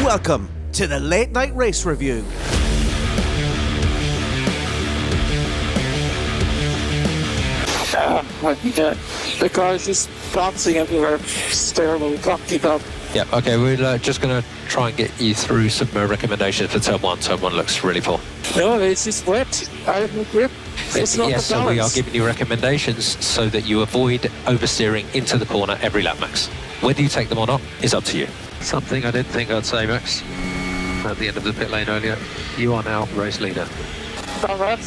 Welcome to the Late Night Race Review. The car's just bouncing everywhere. It's terrible. We can't keep up. Yeah, okay, we're just going to try and get you through some recommendations for Turn 1. Turn 1 looks really poor. No, it's just wet. I have no grip. It's not yes, the balance. so we are giving you recommendations so that you avoid oversteering into the corner every lap, Max. Whether you take them or not is up to you. Something I didn't think I'd say, Max, at the end of the pit lane earlier. You are now race leader. All right.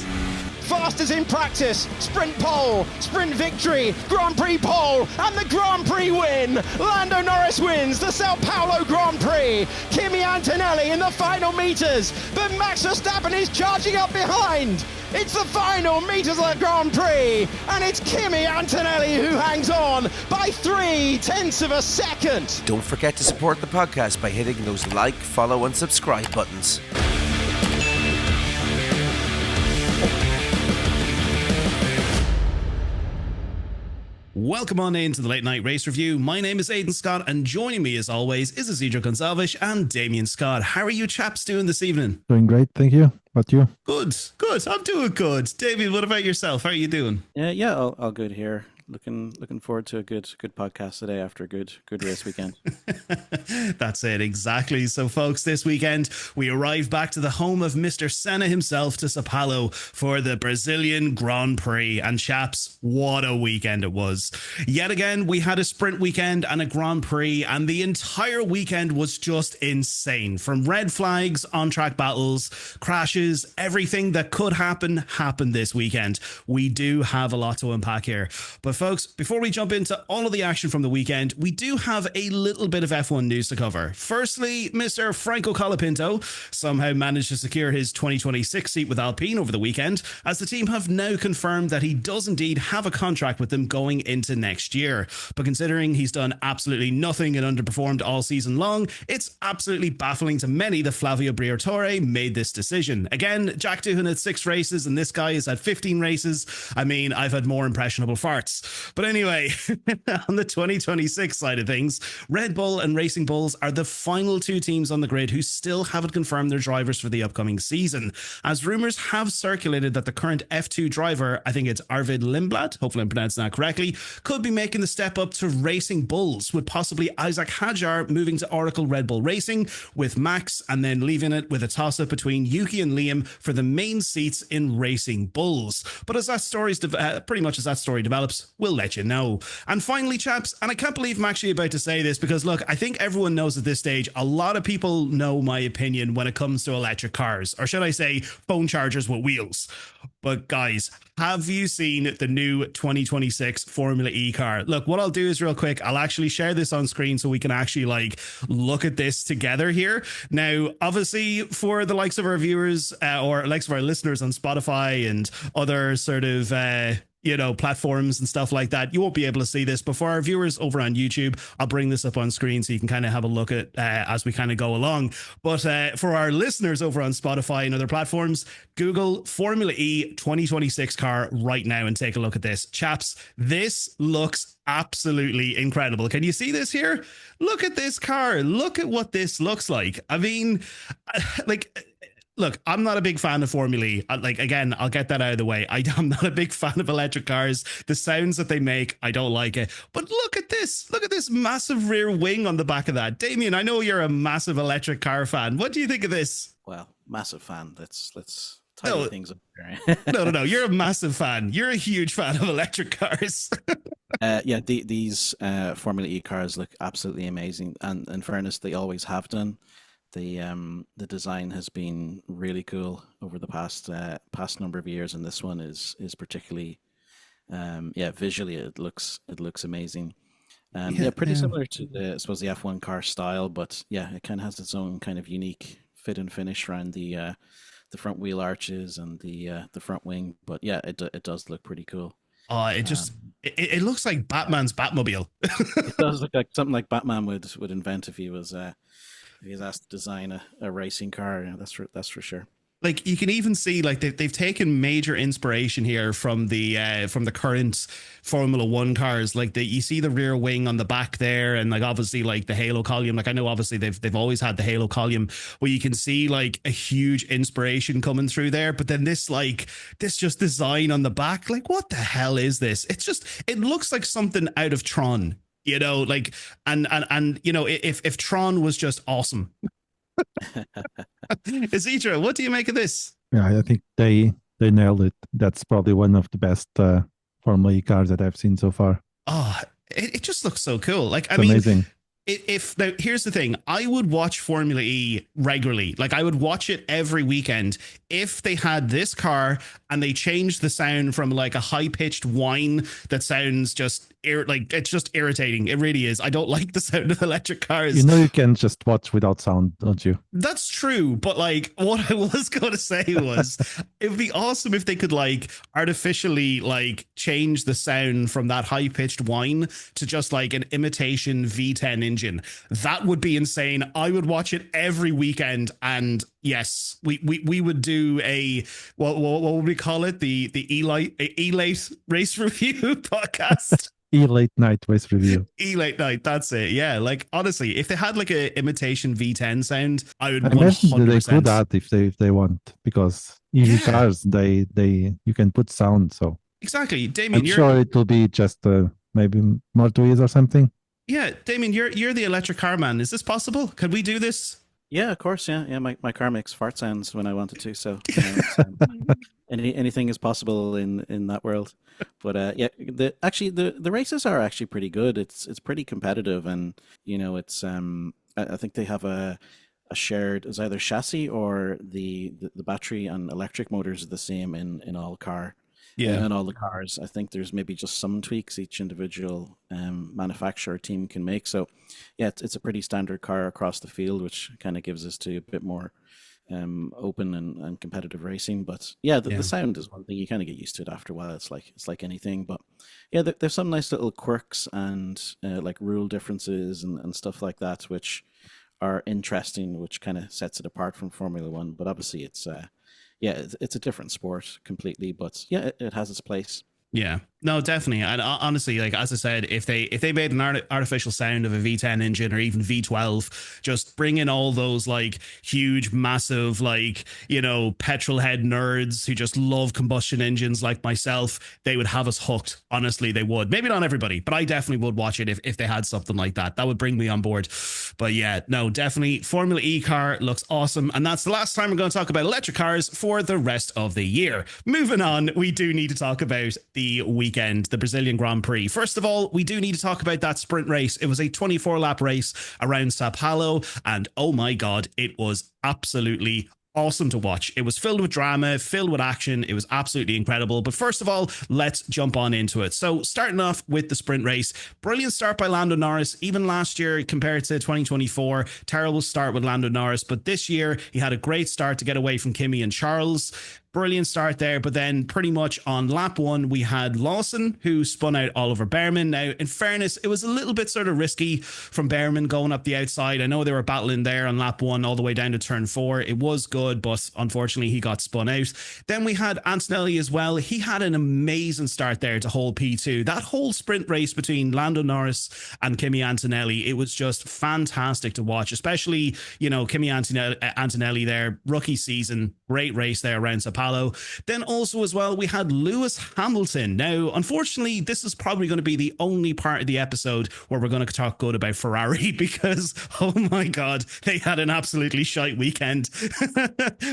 Fast as in practice, sprint pole, sprint victory, Grand Prix pole, and the Grand Prix win! Lando Norris wins the Sao Paulo Grand Prix! Kimi Antonelli in the final meters, but Max Verstappen is charging up behind! It's the final meters of the Grand Prix, and it's Kimi Antonelli who hangs on by 0.3 of a second! Don't forget to support the podcast by hitting those like, follow, and subscribe buttons. Welcome on in to the Late Night Race Review. My name is Aidan Scott, and joining me as always is Isidro Gonçalves and Damien Scott. How are you chaps doing this evening? Doing great, thank you. About you? Good. I'm doing good. Damien, what about yourself? How are you doing? Yeah, all good here. Looking forward to a good podcast today after a good race weekend. That's it, exactly. So, folks, this weekend we arrive back to the home of Mr. Senna himself, to Sao Paulo, for the Brazilian Grand Prix. And chaps, what a weekend it was. Yet again, we had a sprint weekend and a Grand Prix, and the entire weekend was just insane. From red flags, on-track battles, crashes, everything that could happen happened this weekend. We do have a lot to unpack here. But folks, before we jump into all of the action from the weekend, we do have a little bit of F1 news to cover. Firstly, Mr. Franco Colapinto somehow managed to secure his 2026 seat with Alpine over the weekend, as the team have now confirmed that he does indeed have a contract with them going into next year. But considering he's done absolutely nothing and underperformed all season long, it's absolutely baffling to many that Flavio Briatore made this decision. Again, Jack Doohan had 6 races and this guy has had 15 races. I mean, I've had more impressionable farts. But anyway, on the 2026 side of things, Red Bull and Racing Bulls are the final 2 teams on the grid who still haven't confirmed their drivers for the upcoming season, as rumours have circulated that the current F2 driver, I think it's Arvid Lindblad, hopefully I'm pronouncing that correctly, could be making the step up to Racing Bulls, with possibly Isaac Hadjar moving to Oracle Red Bull Racing with Max, and then leaving it with a toss-up between Yuki and Liam for the main seats in Racing Bulls. But as that story pretty much as that story develops, we'll let you know. And finally, chaps, and I can't believe I'm actually about to say this, because look, I think everyone knows at this stage, a lot of people know my opinion when it comes to electric cars, or should I say phone chargers with wheels. But guys, have you seen the new 2026 Formula E car? Look, what I'll do is real quick, I'll actually share this on screen so we can actually look at this together here. Now, obviously for the likes of our viewers or likes of our listeners on Spotify and other sort of platforms and stuff like that, you won't be able to see this, but for our viewers over on YouTube, I'll bring this up on screen so you can kind of have a look at as we kind of go along. But for our listeners over on Spotify and other platforms, Google Formula E 2026 car right now and take a look at this. Chaps, this looks absolutely incredible. Can you see this here? Look at this car. Look at what this looks like. I mean, look, I'm not a big fan of Formula E. Again, I'll get that out of the way. I'm not a big fan of electric cars. The sounds that they make, I don't like it. But look at this. Look at this massive rear wing on the back of that. Damien, I know you're a massive electric car fan. What do you think of this? Well, massive fan. Let's tidy things up here. No. You're a massive fan. You're a huge fan of electric cars. These Formula E cars look absolutely amazing. And in fairness, they always have done. The design has been really cool over the past number of years, and this one is particularly visually it looks amazing. Pretty similar to the F1 car style, but it kind of has its own kind of unique fit and finish around the front wheel arches and the front wing. But it does look pretty cool. It looks like Batman's Batmobile. It does look like something like Batman would invent if he was asked to design a racing car. That's for sure. Like you can even see like they've taken major inspiration here from the current Formula One cars. Like you see the rear wing on the back there, and like obviously like the halo column. Like I know obviously they've always had the halo column, where you can see like a huge inspiration coming through there. But then this just design on the back, like what the hell is this? It looks like something out of Tron, you know, like and you know, if Tron was just awesome. Isidro, what do you make of this? Yeah, I think they nailed it. That's probably one of the best Formula E cars that I've seen so far. Oh, it just looks so cool. Like, It's amazing. If now here's the thing, I would watch Formula E regularly. Like I would watch it every weekend if they had this car and they changed the sound from like a high pitched whine that sounds just like it's just irritating. It really is. I don't like the sound of electric cars. You know, you can just watch without sound, don't you? That's true, but like what I was going to say was it'd be awesome if they could like artificially like change the sound from that high pitched whine to just like an imitation V10 engine. That would be insane. I would watch it every weekend, and yes, we would do a what would we call it? The E-Late race review podcast. E-Late Night race review. E-Late Night, that's it. Yeah, like honestly, if they had like a imitation V10 sound, I would. I imagine 100%. they could that if they want, because EV cars they you can put sound. So exactly, Damien. I'm sure it will be just maybe more tweets or something. Yeah, Damien, you're the electric car man. Is this possible? Could we do this? Yeah, of course. Yeah. My car makes fart sounds when I want it to. So anything is possible in that world. But yeah, the races are actually pretty good. It's pretty competitive, and you know it's I think they have a shared, it's either chassis or the battery and electric motors are the same in all car. Yeah, and all the cars. I think there's maybe just some tweaks each individual manufacturer team can make. So, yeah, it's a pretty standard car across the field, which kind of gives us to a bit more open and competitive racing. But yeah, the sound is one thing. You kind of get used to it after a while. It's like anything. But yeah, there's some nice little quirks and like rule differences and stuff like that, which are interesting, which kind of sets it apart from Formula One. But obviously, it's a different sport completely, but yeah, it has its place. Yeah, no, definitely. And honestly, like as I said, if they made an artificial sound of a V10 engine or even V12, just bring in all those like huge, massive, like, you know, petrol head nerds who just love combustion engines like myself, they would have us hooked. Honestly, they would. Maybe not everybody, but I definitely would watch it if they had something like that. That would bring me on board. But yeah, no, definitely Formula E car looks awesome. And that's the last time we're going to talk about electric cars for the rest of the year. Moving on, we do need to talk about the weekend, the Brazilian Grand Prix. First of all, we do need to talk about that sprint race. It was a 24-lap race around Sao Paulo, and oh my God, it was absolutely awesome to watch. It was filled with drama, filled with action. It was absolutely incredible. But first of all, let's jump on into it. So starting off with the sprint race, brilliant start by Lando Norris. Even last year compared to 2024, terrible start with Lando Norris. But this year, he had a great start to get away from Kimi and Charles. Brilliant start there, but then pretty much on lap one, we had Lawson, who spun out Oliver Behrman. Now, in fairness, it was a little bit sort of risky from Behrman going up the outside. I know they were battling there on lap one all the way down to turn 4. It was good, but unfortunately, he got spun out. Then we had Antonelli as well. He had an amazing start there to hold P2. That whole sprint race between Lando Norris and Kimi Antonelli, it was just fantastic to watch, especially, you know, Kimi Antonelli there, rookie season, great race there around Sao Paulo. Then also as well, we had Lewis Hamilton. Now, unfortunately, this is probably going to be the only part of the episode where we're going to talk good about Ferrari because, oh my God, they had an absolutely shite weekend.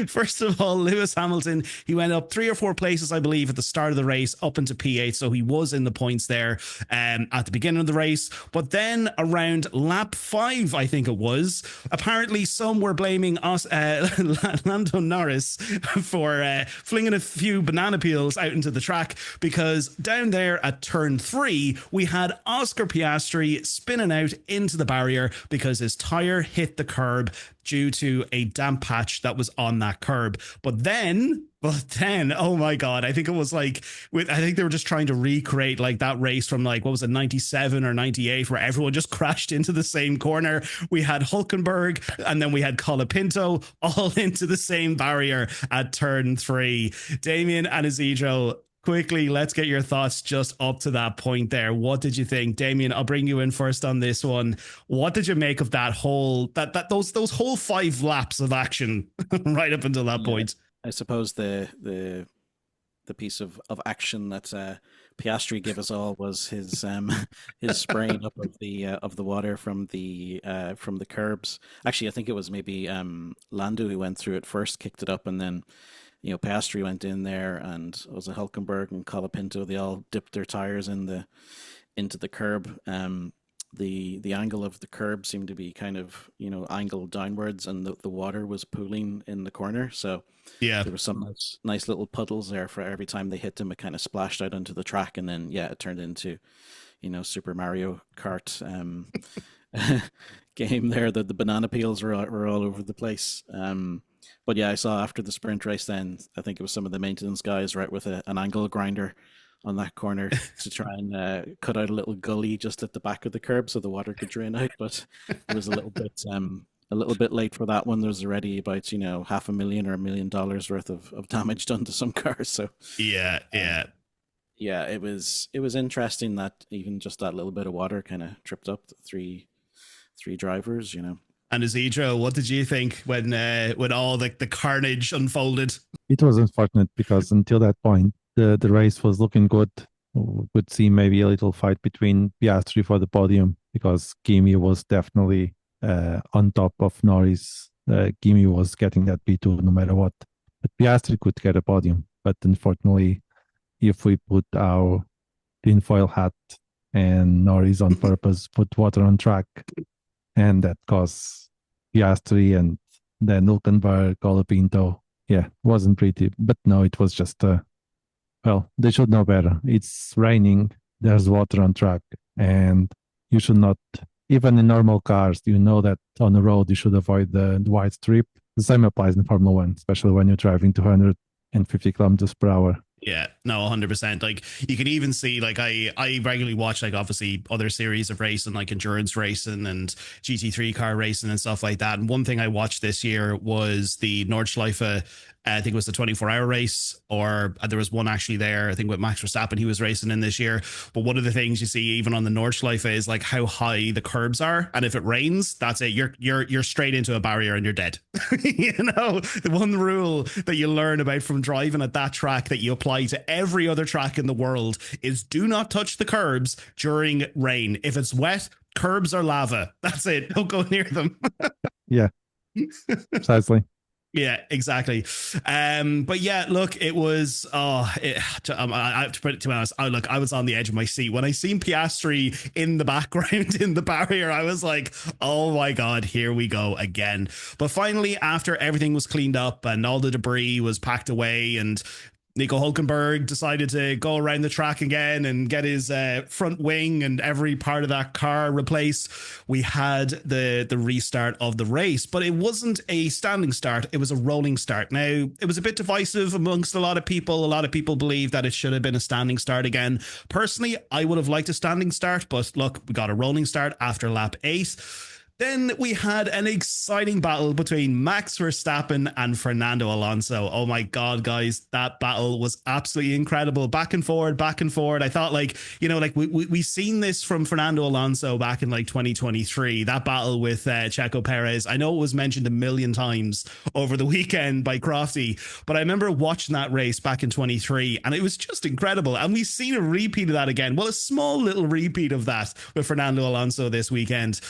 First of all, Lewis Hamilton, he went up 3 or 4 places, I believe, at the start of the race up into P8. So he was in the points there at the beginning of the race. But then around lap 5, I think it was, apparently some were blaming Lando Norris for flinging a few banana peels out into the track, because down there at turn 3 we had Oscar Piastri spinning out into the barrier because his tire hit the curb due to a damp patch that was on that curb. But then But then, oh my God, I think it was like, I think they were just trying to recreate like that race from like, what was it, 97 or 98, where everyone just crashed into the same corner. We had Hulkenberg and then we had Colapinto all into the same barrier at turn 3. Damien and Isidro, quickly, let's get your thoughts just up to that point there. What did you think? Damien, I'll bring you in first on this one. What did you make of that whole, those whole 5 laps of action right up until that point? I suppose the piece of action that Piastri gave us all was his spraying up of the water from the curbs. Actually, I think it was maybe Lando who went through it first, kicked it up, and then Piastri went in there, and it was a Hulkenberg and Colapinto. They all dipped their tires into the curb. The angle of the curb seemed to be kind of angled downwards, and the water was pooling in the corner. So yeah, there were some nice little puddles there for every time they hit them. It kind of splashed out onto the track, and then it turned into Super Mario Kart game there. The banana peels were all over the place. But yeah, I saw after the sprint race, then I think it was some of the maintenance guys right with an angle grinder on that corner to try and cut out a little gully just at the back of the curb so the water could drain out. But it was a little bit late for that one. There was already about $500,000 or $1 million worth of damage done to some cars. So yeah, it was interesting that even just that little bit of water kind of tripped up the three drivers. And Isidro, what did you think when all the carnage unfolded? It was unfortunate because until that point, the race was looking good. We could see maybe a little fight between Piastri for the podium because Kimi was definitely on top of Norris. Kimi was getting that P2 no matter what. But Piastri could get a podium. But unfortunately, if we put our tinfoil hat and Norris on purpose put water on track, and that caused Piastri and then Hulkenberg, Colapinto. Yeah, wasn't pretty. But no, it was just well, they should know better. It's raining, there's water on track, and you should not, even in normal cars, that on the road you should avoid the wide strip. The same applies in Formula One, especially when you're driving 250 kilometers per hour. Yeah, no, 100%. Like you can even see, like I regularly watch like obviously other series of racing, like endurance racing and GT3 car racing and stuff like that. And one thing I watched this year was the Nordschleife. I think it was the 24-hour race, or there was one actually there, I think with Max Verstappen, he was racing in this year. But one of the things you see even on the Nordschleife is like how high the curbs are. And if it rains, that's it. You're straight into a barrier and you're dead. The one rule that you learn about from driving at that track that you apply to every other track in the world is do not touch the curbs during rain. If it's wet, curbs are lava. That's it. Don't go near them. Yeah, precisely. Yeah, exactly. But yeah, look, it was. To be honest, I was on the edge of my seat when I seen Piastri in the background in the barrier. I was like, oh my God, here we go again. But finally, after everything was cleaned up and all the debris was packed away, and Nico Hulkenberg decided to go around the track again and get his front wing and every part of that car replaced, we had the restart of the race. But it wasn't a standing start. It was a rolling start. Now, it was a bit divisive amongst a lot of people. A lot of people believe that it should have been a standing start again. Personally, I would have liked a standing start. But look, we got a rolling start after lap 8. Then we had an exciting battle between Max Verstappen and Fernando Alonso. Oh my God, guys, that battle was absolutely incredible. Back and forward. I thought we've seen this from Fernando Alonso back in 2023, that battle with Checo Perez. I know it was mentioned a million times over the weekend by Crofty, but I remember watching that race back in 23 and it was just incredible. And we've seen a repeat of that again. Well, a small little repeat of that with Fernando Alonso this weekend.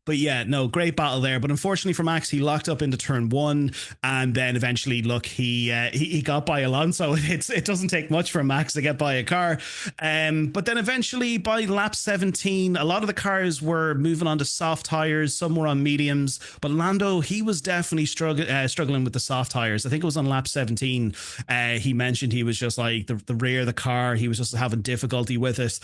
But yeah, no, great battle there. But unfortunately for Max, he locked up into turn 1, and then eventually, look, he got by Alonso. It doesn't take much for Max to get by a car. But then eventually, by lap 17, a lot of the cars were moving on to soft tires. Some were on mediums. But Lando, he was definitely struggling with the soft tires. I think it was on lap 17. He mentioned he was just like the rear of the car. He was just having difficulty with it.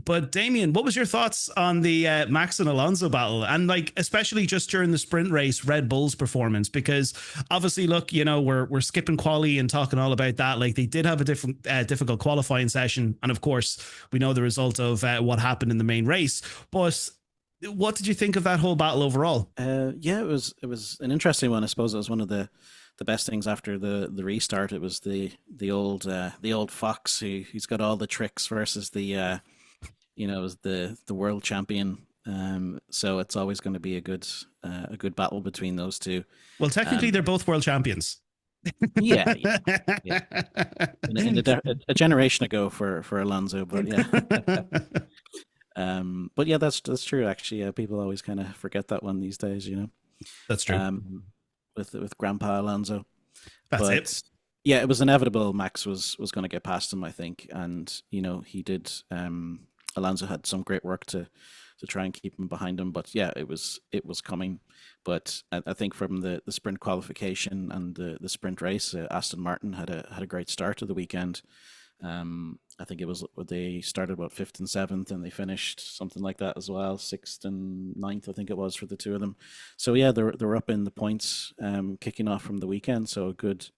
But Damien, what was your thoughts on the Max and Alonso battle, and like especially just during the sprint race, Red Bull's performance, because obviously, look, you know, we're skipping quali and talking all about that. Like they did have a difficult qualifying session, and of course, we know the result of what happened in the main race. But what did you think of that whole battle overall? Yeah, it was an interesting one. I suppose it was one of the best things after the restart. It was the old fox who's got all the tricks versus the the world champion. So it's always going to be a good battle between those two. Well, technically, they're both world champions. Yeah. A generation ago for Alonso, but yeah. But yeah, that's true. Actually, people always kind of forget that one these days. You know, that's true. With Grandpa Alonso, that's it. Yeah, it was inevitable. Max was going to get past him, I think, and you know he did. Alonso had some great work to try and keep him behind him, but yeah, it was coming. But I think from the sprint qualification and the sprint race, Aston Martin had a great start to the weekend. I think it was they started about 5th and 7th, and they finished something like that as well, 6th and 9th, I think it was, for the two of them. So yeah, they're up in the points, kicking off from the weekend. So a good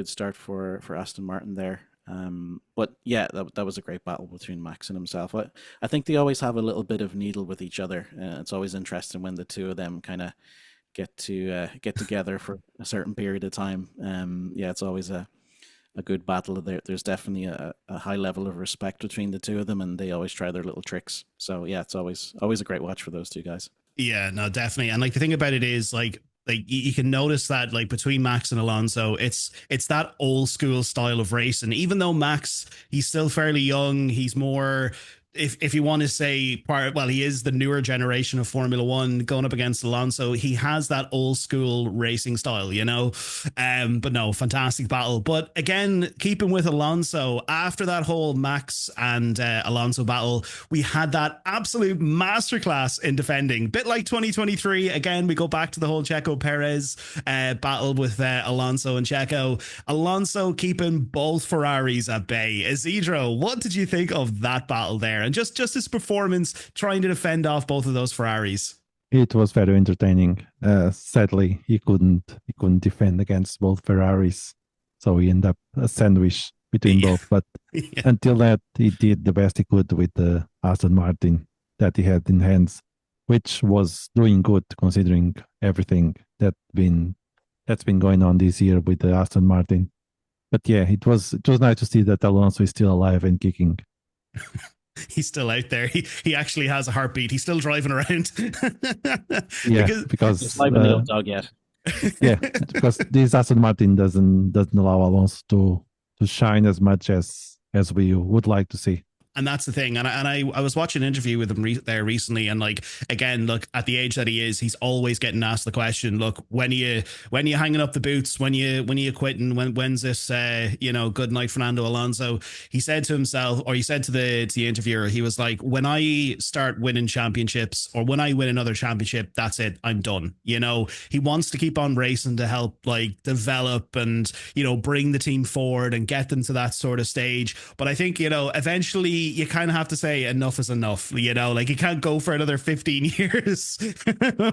start for Aston Martin there. But yeah, that was a great battle between Max and himself. I think they always have a little bit of needle with each other. It's always interesting when the two of them kind of get together for a certain period of time. Yeah, it's always a good battle. There's definitely a high level of respect between the two of them, and they always try their little tricks. So yeah, it's always a great watch for those two guys. Yeah, no, definitely. And like the thing about it is like you can notice that like between Max and Alonso, it's that old school style of racing. Even though Max, he's still fairly young, he's more, if you want to say he is the newer generation of Formula One going up against Alonso. He has that old school racing style, you know. But no, fantastic battle. But again, keeping with Alonso, after that whole Max and Alonso battle, we had that absolute masterclass in defending. Bit like 2023. Again, we go back to the whole Checo Perez battle with Alonso and Checo. Alonso keeping both Ferraris at bay. Isidro, what did you think of that battle there? And just his performance trying to defend off both of those Ferraris. It was very entertaining. Sadly, he couldn't defend against both Ferraris, so he ended up a sandwich between both. But until that, he did the best he could with the Aston Martin that he had in hands, which was doing good considering everything that's been going on this year with the Aston Martin. But yeah, it was nice to see that Alonso is still alive and kicking. He's still out there. He actually has a heartbeat. He's still driving around. Yeah, because he's live in the old dog yet. Yeah, because this Aston Martin doesn't allow Alonso to shine as much as we would like to see. And that's the thing. And I was watching an interview with him there recently. And like, again, look, at the age that he is, he's always getting asked the question, look, when are you hanging up the boots? When are you quitting? When's this, good night, Fernando Alonso? He said to himself, or he said to the interviewer, he was like, when I start winning championships or when I win another championship, that's it. I'm done. You know, he wants to keep on racing to help like develop and, you know, bring the team forward and get them to that sort of stage. But I think, you know, eventually you kind of have to say enough is enough, you know, like you can't go for another 15 years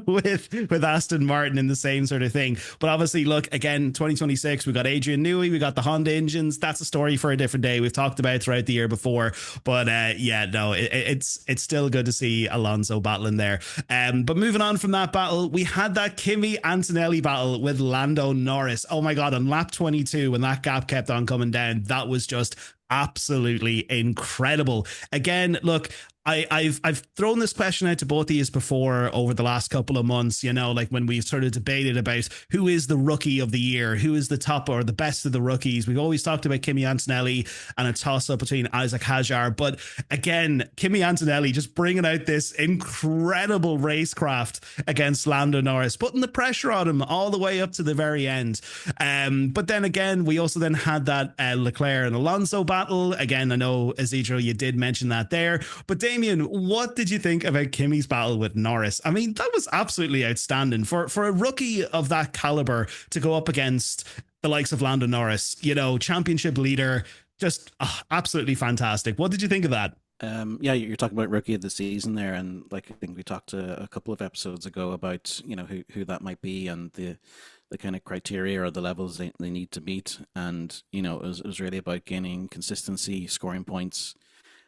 with Aston Martin in the same sort of thing. But obviously, look, again, 2026, we got Adrian Newey, we got the Honda engines. That's a story for a different day. We've talked about it throughout the year before, but it's still good to see Alonso battling there. But moving on from that battle, we had that Kimi Antonelli battle with Lando Norris. Oh my God, on lap 22, when that gap kept on coming down, that was just absolutely incredible. Again, look, I've thrown this question out to both of you before over the last couple of months, you know, like when we've sort of debated about who is the rookie of the year, who is the top or the best of the rookies. We've always talked about Kimi Antonelli and a toss-up between Isaac Hadjar. But again, Kimi Antonelli just bringing out this incredible racecraft against Lando Norris, putting the pressure on him all the way up to the very end. But then again, we also then had that Leclerc and Alonso battle. Again, I know, Isidro, you did mention that there. But Damien, what did you think about Kimi's battle with Norris? I mean, that was absolutely outstanding for a rookie of that caliber to go up against the likes of Lando Norris, you know, championship leader, just absolutely fantastic. What did you think of that? Yeah, you're talking about rookie of the season there, and like I think we talked a couple of episodes ago about who that might be and the kind of criteria or the levels they need to meet, and it was really about gaining consistency, scoring points,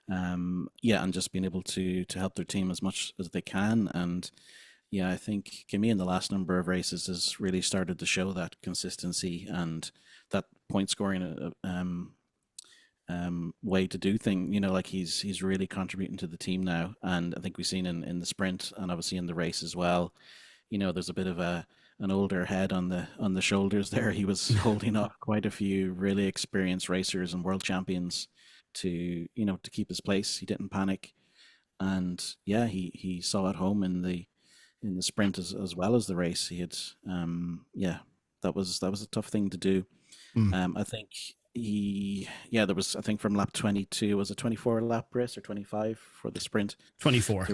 yeah, and just being able to help their team as much as they can, and yeah, I think Kimi in the last number of races has really started to show that consistency and that point scoring way to do thing. Like he's really contributing to the team now, and I think we've seen in the sprint and obviously in the race as well. There's a bit of an older head on the shoulders there. He was holding up quite a few really experienced racers and world champions to keep his place. He didn't panic, and yeah, he saw at home in the sprint as well as the race. He had yeah, that was a tough thing to do. I think there was, I think from lap 22, was it 24 lap race or 25 for the sprint? 24.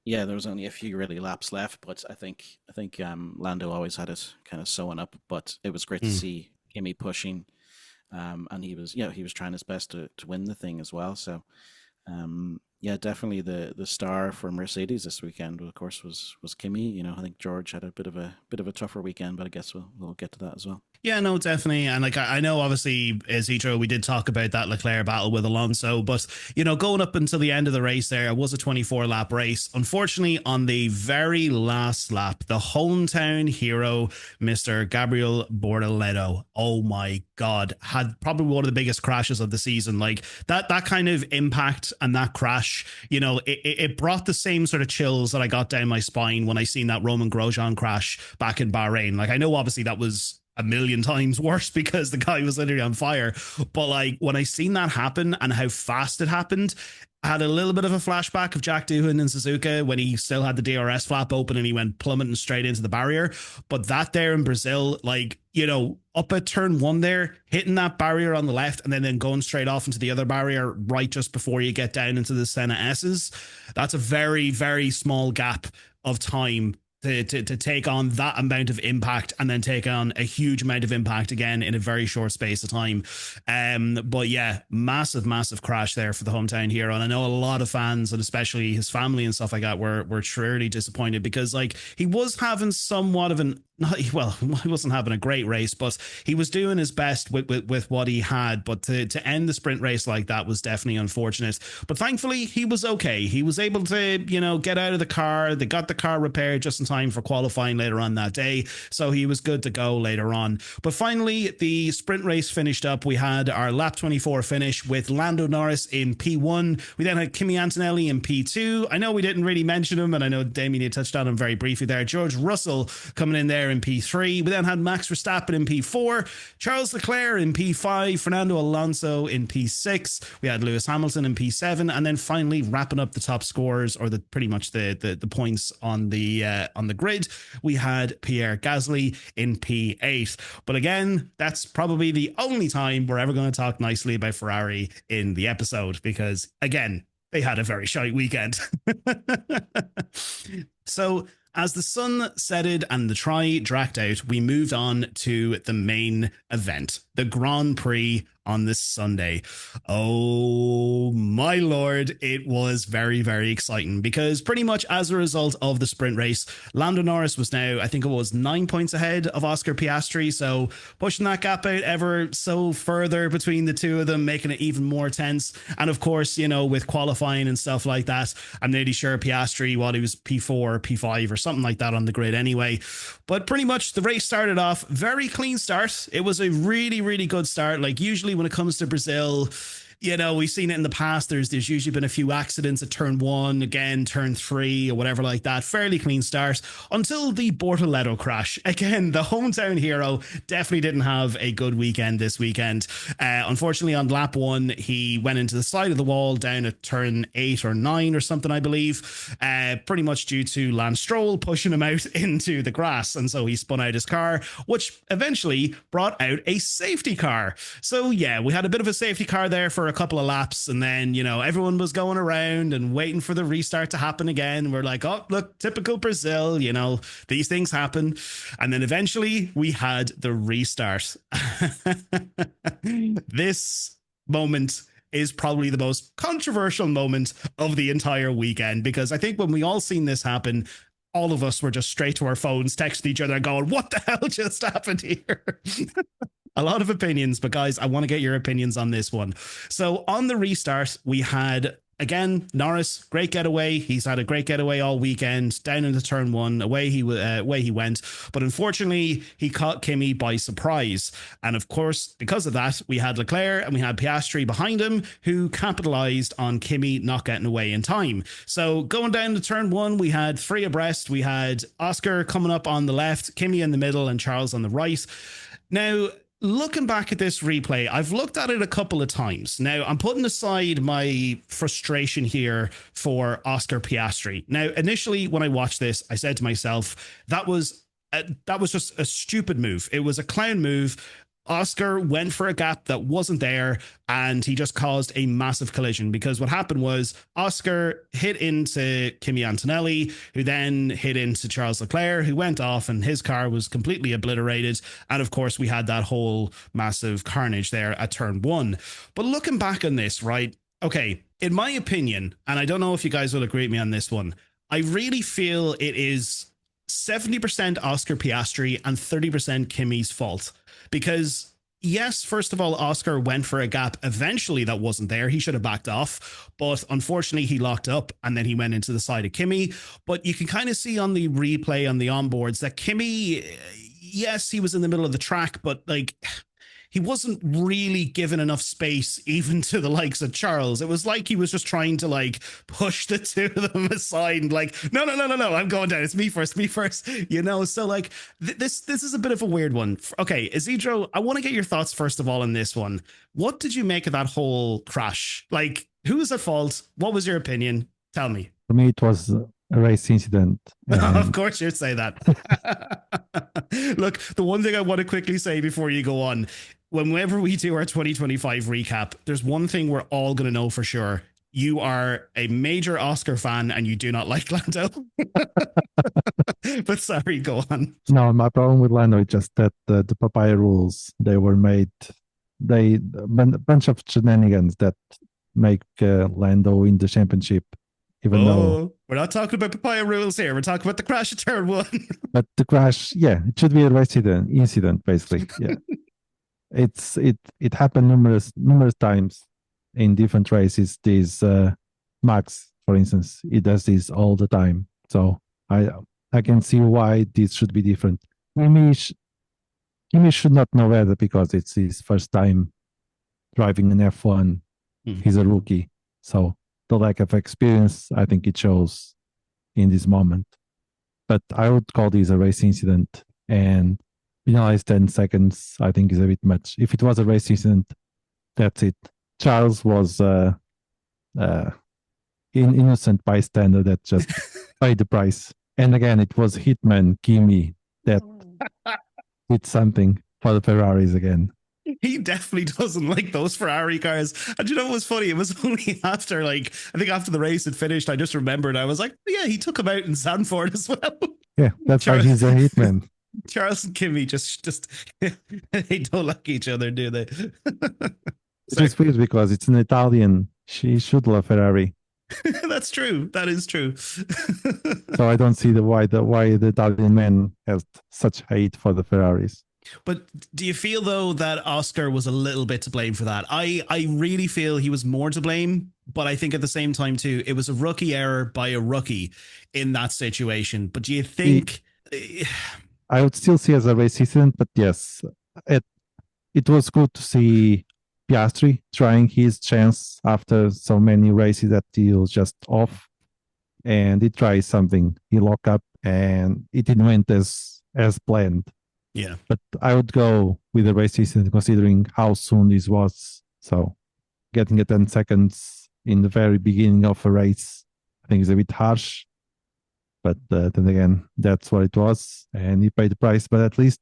There was only a few really laps left, but I think Lando always had it kind of sewing up, but it was great to see Kimi pushing, and he was trying his best to win the thing as well. So yeah, definitely the star for Mercedes this weekend, of course, was Kimi. I think George had a bit of a tougher weekend, but I guess we'll get to that as well. Yeah, no, definitely. And like, I know obviously as Itro, we did talk about that Leclerc battle with Alonso, but going up until the end of the race there, it was a 24 lap race. Unfortunately, on the very last lap, the hometown hero, Mr. Gabriel Bortoleto, oh my God, had probably one of the biggest crashes of the season. Like that kind of impact and that crash, it brought the same sort of chills that I got down my spine when I seen that Roman Grosjean crash back in Bahrain. Like, I know obviously that was a million times worse because the guy was literally on fire. But like when I seen that happen and how fast it happened, I had a little bit of a flashback of Jack Doohan in Suzuka when he still had the DRS flap open and he went plummeting straight into the barrier. But that there in Brazil, like, up at turn one there, hitting that barrier on the left and then going straight off into the other barrier right just before you get down into the Senna S's, that's a very, very small gap of time to take on that amount of impact and then take on a huge amount of impact again in a very short space of time. But yeah, massive crash there for the hometown hero. And I know a lot of fans and especially his family and stuff like that were truly disappointed because like he was having somewhat of he wasn't having a great race, but he was doing his best with what he had. But to end the sprint race like that was definitely unfortunate. But thankfully, he was okay. He was able to, get out of the car. They got the car repaired just in time for qualifying later on that day. So he was good to go later on. But finally, the sprint race finished up. We had our lap 24 finish with Lando Norris in P1. We then had Kimi Antonelli in P2. I know we didn't really mention him, and I know Damien had touched on him very briefly there. George Russell coming in there in P3. We then had Max Verstappen in P4, Charles Leclerc in P5, Fernando Alonso in P6. We had Lewis Hamilton in P7, and then finally wrapping up the top scorers or pretty much the points on the grid, we had Pierre Gasly in P8. But again, that's probably the only time we're ever going to talk nicely about Ferrari in the episode because again, they had a very shy weekend. So as the sun setted and the tri dragged out, we moved on to the main event, the Grand Prix on this Sunday. Oh my lord, it was very, very exciting because pretty much as a result of the sprint race, Lando Norris was now, I think it was 9 points ahead of Oscar Piastri, so pushing that gap out ever so further between the two of them, making it even more tense. And of course, with qualifying and stuff like that, I'm nearly sure Piastri, he was P4, P5 or something like that on the grid anyway. But pretty much the race started off very clean start. It was a really, really good start. Like usually when it comes to Brazil, we've seen it in the past. There's usually been a few accidents at turn 1, again, turn 3 or whatever like that. Fairly clean start until the Bortoleto crash. Again, the hometown hero definitely didn't have a good weekend this weekend. Unfortunately, on lap 1, he went into the side of the wall down at turn 8 or 9 or something, I believe, pretty much due to Lance Stroll pushing him out into the grass. And so he spun out his car, which eventually brought out a safety car. So yeah, we had a bit of a safety car there for a couple of laps, and then everyone was going around and waiting for the restart to happen again. We're like, oh look, typical Brazil, these things happen. And then eventually we had the restart. This moment is probably the most controversial moment of the entire weekend, because I think when we all seen this happen, all of us were just straight to our phones, texting each other going, what the hell just happened here? A lot of opinions, but guys, I want to get your opinions on this one. So on the restart, we had, again, Norris, great getaway. He's had a great getaway all weekend, down into turn one, away he went. But unfortunately, he caught Kimi by surprise. And of course, because of that, we had Leclerc and we had Piastri behind him, who capitalized on Kimi not getting away in time. So going down to turn one, we had three abreast. We had Oscar coming up on the left, Kimi in the middle, and Charles on the right. Now, looking back at this replay, I've looked at it a couple of times. Now, I'm putting aside my frustration here for Oscar Piastri. Now, initially, when I watched this, I said to myself, that was just a stupid move. It was a clown move. Oscar went for a gap that wasn't there, and he just caused a massive collision, because what happened was Oscar hit into Kimi Antonelli, who then hit into Charles Leclerc, who went off, and his car was completely obliterated. And of course, we had that whole massive carnage there at turn one. But looking back on this, right? Okay, in my opinion, and I don't know if you guys will agree with me on this one, I really feel it is 70% Oscar Piastri and 30% Kimi's fault. Because yes, first of all, Oscar went for a gap eventually that wasn't there. He should have backed off, but unfortunately he locked up and then he went into the side of Kimi. But you can kind of see on the replay on the onboards that Kimi, yes, he was in the middle of the track, but like, he wasn't really given enough space even to the likes of Charles. It was like he was just trying to like push the two of them aside and like, no, I'm going down. It's me first, you know? So like this is a bit of a weird one. Okay, Isidro, I want to get your thoughts first of all on this one. What did you make of that whole crash? Like, who was at fault? What was your opinion? Tell me. For me, it was a race incident. Of course you'd say that. Look, the one thing I want to quickly say before you go on, whenever we do our 2025 recap, there's one thing we're all going to know for sure. You are a major Oscar fan and you do not like Lando. But sorry, go on. No, my problem with Lando is just that the papaya rules, they were made, a bunch of shenanigans that make Lando in the championship. Even though we're not talking about papaya rules here, we're talking about the crash at turn one. But the crash, yeah, it should be a race incident, basically. Yeah, it happened numerous times in different races. This Max, for instance, he does this all the time. So I can see why this should be different. Kimi should not know better because it's his first time driving an F1. He's a rookie, so the lack of experience, I think it shows in this moment. But I would call this a race incident, and penalize 10 seconds, I think, is a bit much. If it was a race incident, that's it. Charles was innocent bystander that just paid the price. And again, it was Hitman Kimi that did something for the Ferraris again. He definitely doesn't like those Ferrari cars. And you know what was funny? It was only after, like, I think after the race had finished, I just remembered, I was like, yeah, he took him out in Zandvoort as well. Yeah, that's why he's a hitman. Charles and Kimi just they don't like each other, do they? It is weird because it's an Italian. She should love Ferrari. That's true. That is true. So I don't see why the Italian man has such hate for the Ferraris. But do you feel, though, that Oscar was a little bit to blame for that? I really feel he was more to blame, but I think at the same time, too, it was a rookie error by a rookie in that situation. But do you think... I would still see as a race incident, but yes, it was good to see Piastri trying his chance after so many races that he was just off, and he tried something. He locked up, and it didn't went as planned. Yeah, but I would go with the race incident considering how soon this was. So getting it 10 seconds in the very beginning of a race, I think is a bit harsh. But then again, that's what it was, and he paid the price. But at least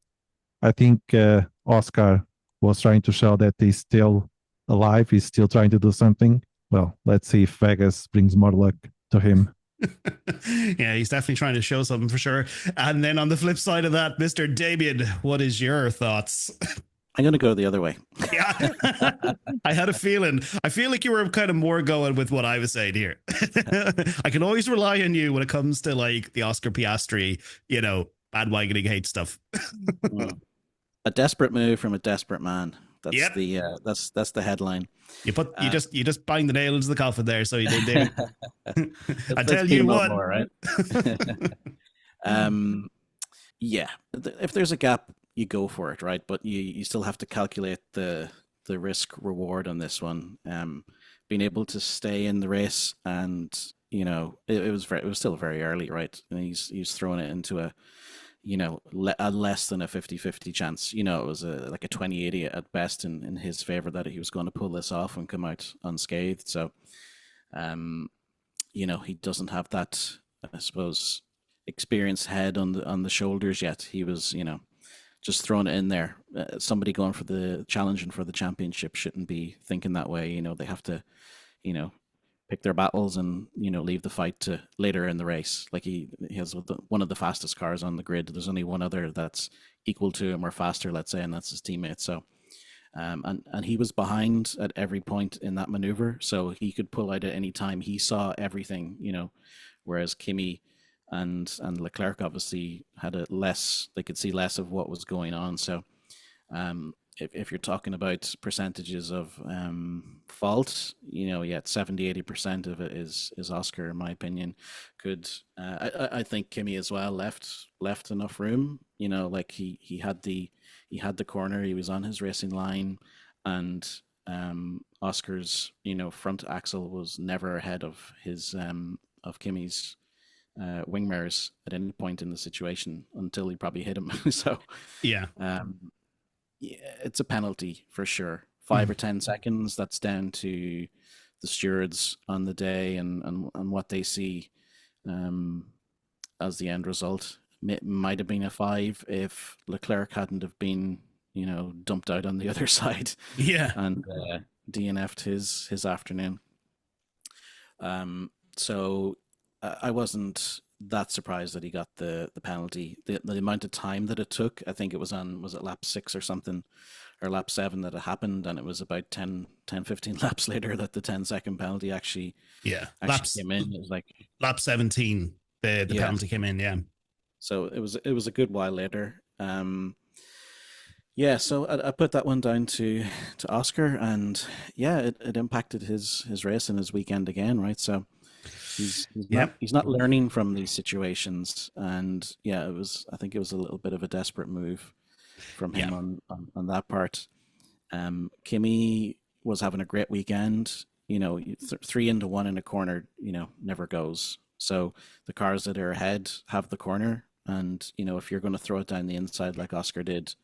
I think Oscar was trying to show that he's still alive. He's still trying to do something. Well, let's see if Vegas brings more luck to him. Yeah, he's definitely trying to show something for sure. And then on the flip side of that, Mr. Damien, what is your thoughts? I'm going to go the other way. Yeah, I had a feeling. I feel like you were kind of more going with what I was saying here. I can always rely on you when it comes to like the Oscar Piastri, bandwagoning hate stuff. A desperate move from a desperate man. That's Yep. that's the headline. You just bang the nail into the coffin there, so you did, David. I Let's tell be you no what. more, right? Yeah. If there's a gap, you go for it, right? But you still have to calculate the risk reward on this one. Being able to stay in the race, and it was still very early, right? And he's throwing it into a less than a 50-50 chance. It was like a 20-80 at best in his favor that he was going to pull this off and come out unscathed. So, he doesn't have that, I suppose, experienced head on the shoulders yet. He was, just throwing it in there. Somebody going for the challenge and for the championship shouldn't be thinking that way. They have to, pick their battles and leave the fight to later in the race. Like he has one of the fastest cars on the grid. There's only one other that's equal to him or faster, let's say, and that's his teammate. So and he was behind at every point in that maneuver, so he could pull out at any time. He saw everything, whereas Kimi and Leclerc obviously had they could see less of what was going on. So if you're talking about percentages of fault, 70-80% of it is Oscar, in my opinion. I think Kimi as well left enough room. Like he had the corner, he was on his racing line, and Oscar's front axle was never ahead of his of Kimi's wing mirrors at any point in the situation until he probably hit him. So yeah. It's a penalty for sure. 5 or 10 seconds. That's down to the stewards on the day and what they see as the end result. It might have been a 5 if Leclerc hadn't have been, dumped out on the other side. Yeah. And DNF'd his afternoon. So I wasn't that surprised that he got the penalty. The amount of time that it took, I think it was it lap 6 or something, or lap 7 that it happened, and it was about 10-15 laps later that the 10-second penalty actually came in. It was like lap 17 the penalty came in. Yeah, so it was a good while later. So I put that one down to Oscar, and it impacted his race and his weekend again, right? So he's not learning from these situations, and I think it was a little bit of a desperate move from him on that part. Kimi was having a great weekend. 3 into 1 in a corner, never goes. So the cars that are ahead have the corner, and if you're going to throw it down the inside like Oscar did,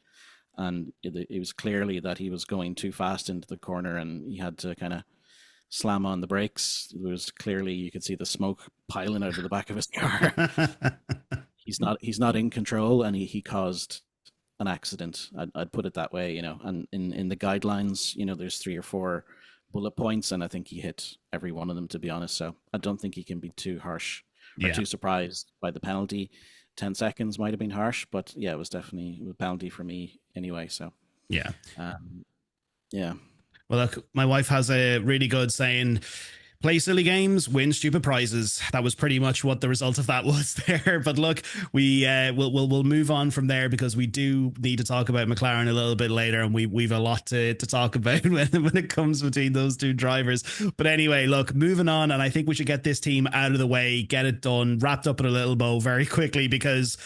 and it was clearly that he was going too fast into the corner, and he had to kind of slam on the brakes. There was clearly, you could see the smoke piling out of the back of his car. He's not in control, and he caused an accident. I'd put it that way, and in the guidelines, there's 3 or 4 bullet points, and I think he hit every one of them, to be honest. So I don't think he can be too harsh or too surprised by the penalty. 10 seconds might have been harsh, but it was definitely a penalty for me anyway. So well, look, my wife has a really good saying: play silly games, win stupid prizes. That was pretty much what the result of that was there. But look, we'll move on from there, because we do need to talk about McLaren a little bit later, and we've a lot to talk about when it comes between those two drivers. But anyway, look, moving on, and I think we should get this team out of the way, get it done, wrapped up in a little bow very quickly, because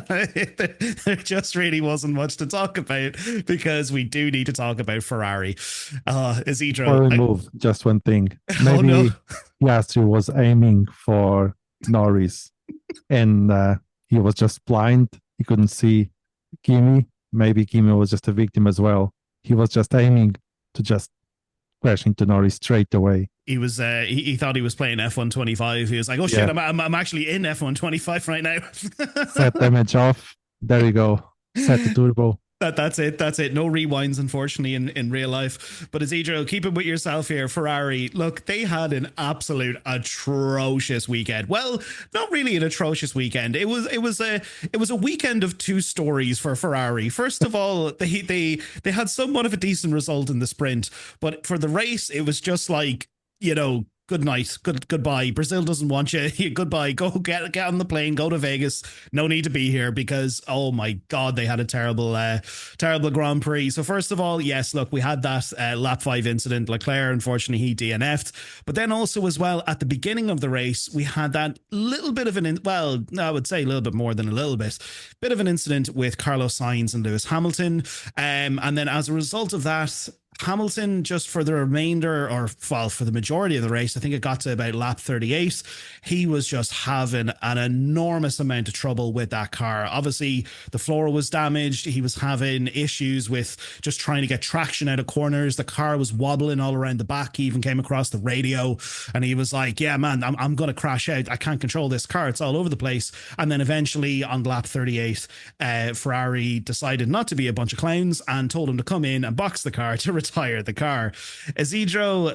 there just really wasn't much to talk about, because we do need to talk about Ferrari. Isidro, before we move, just one thing. Maybe Piastri was aiming for Norris, and he was just blind. He couldn't see Kimi. Maybe Kimi was just a victim as well. He was just aiming to just crash into Norris straight away. He was he thought he was playing F125. He was like, oh shit, I'm actually in F125 right now. Set damage off. There you go. Set the turbo. That's it. That's it. No rewinds, unfortunately, in real life. But Isidro, keep it with yourself here. Ferrari, look, they had an absolute atrocious weekend. Well, not really an atrocious weekend. It was a weekend of two stories for Ferrari. First of all, they had somewhat of a decent result in the sprint, but for the race, it was just like, good night, goodbye. Brazil doesn't want you. Goodbye. Go get on the plane. Go to Vegas. No need to be here because, oh my God, they had a terrible Grand Prix. So first of all, yes, look, we had that lap 5 incident. Leclerc, unfortunately, he DNF'd. But then also as well, at the beginning of the race, we had that little bit of I would say a little bit more than a little bit of an incident with Carlos Sainz and Lewis Hamilton. And then as a result of that, Hamilton, just for the remainder, for the majority of the race, I think it got to about lap 38, he was just having an enormous amount of trouble with that car. Obviously, the floor was damaged. He was having issues with just trying to get traction out of corners. The car was wobbling all around the back. He even came across the radio and he was like, yeah, man, I'm going to crash out. I can't control this car. It's all over the place. And then eventually on lap 38, Ferrari decided not to be a bunch of clowns and told him to come in and box the car to retire the car. Isidro,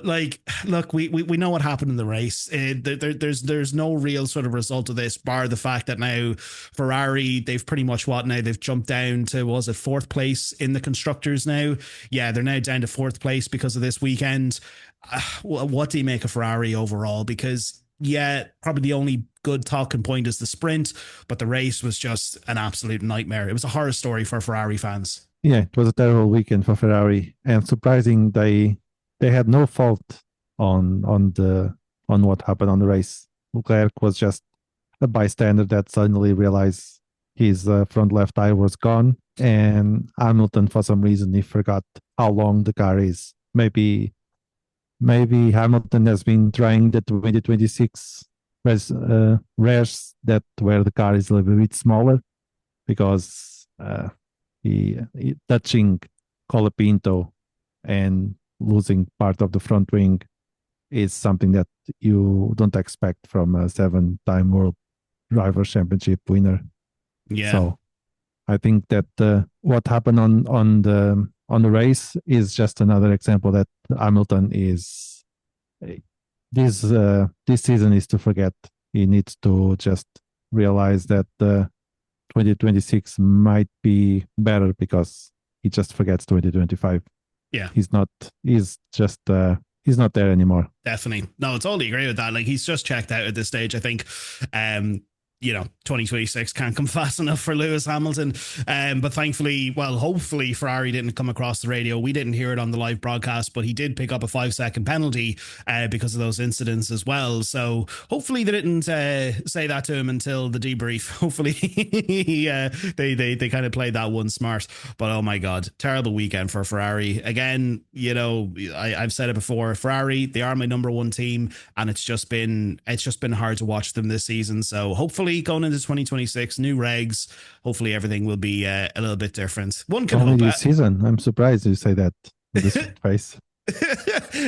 look, we know what happened in the race. There's no real sort of result of this, bar the fact that now Ferrari, they've pretty much they've jumped down to, was it 4th place in the constructors now? Yeah, they're now down to 4th place because of this weekend. What do you make of Ferrari overall? Because yeah, probably the only good talking point is the sprint, but the race was just an absolute nightmare. It was a horror story for Ferrari fans. Yeah, it was a terrible weekend for Ferrari, and surprising they had no fault on what happened on the race. Leclerc was just a bystander that suddenly realized his front left tire was gone, and Hamilton, for some reason, he forgot how long the car is. Maybe Hamilton has been trying the 2026 race that where the car is a little bit smaller, because he touching Colapinto and losing part of the front wing is something that you don't expect from a 7-time World Drivers' Championship winner. Yeah. So I think that what happened on the race is just another example that Hamilton is this season is to forget. He needs to just realize that 2026 might be better, because he just forgets 2025. Yeah. He's not there anymore. Definitely. No, I totally agree with that. Like, he's just checked out at this stage, I think. 2026 can't come fast enough for Lewis Hamilton. But thankfully, hopefully Ferrari didn't come across the radio. We didn't hear it on the live broadcast, but he did pick up a 5-second penalty because of those incidents as well. So hopefully they didn't say that to him until the debrief. Hopefully they kind of played that one smart. But oh my God, terrible weekend for Ferrari. Again, I've said it before, Ferrari, they are my number one team, and it's just been hard to watch them this season. So hopefully going into 2026, new regs, hopefully everything will be a little bit different. One can hope. This season, I'm surprised you say that with this face.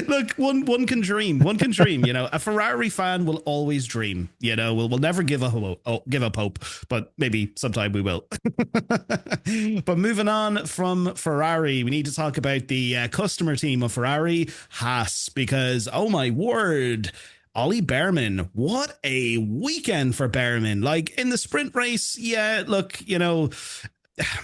Look, one can dream. One can dream. A Ferrari fan will always dream. We'll never give up hope, but maybe sometime we will. But moving on from Ferrari, we need to talk about the customer team of Ferrari, Haas, because oh my word, Ollie Behrman, what a weekend for Behrman. Like, in the sprint race, yeah, look,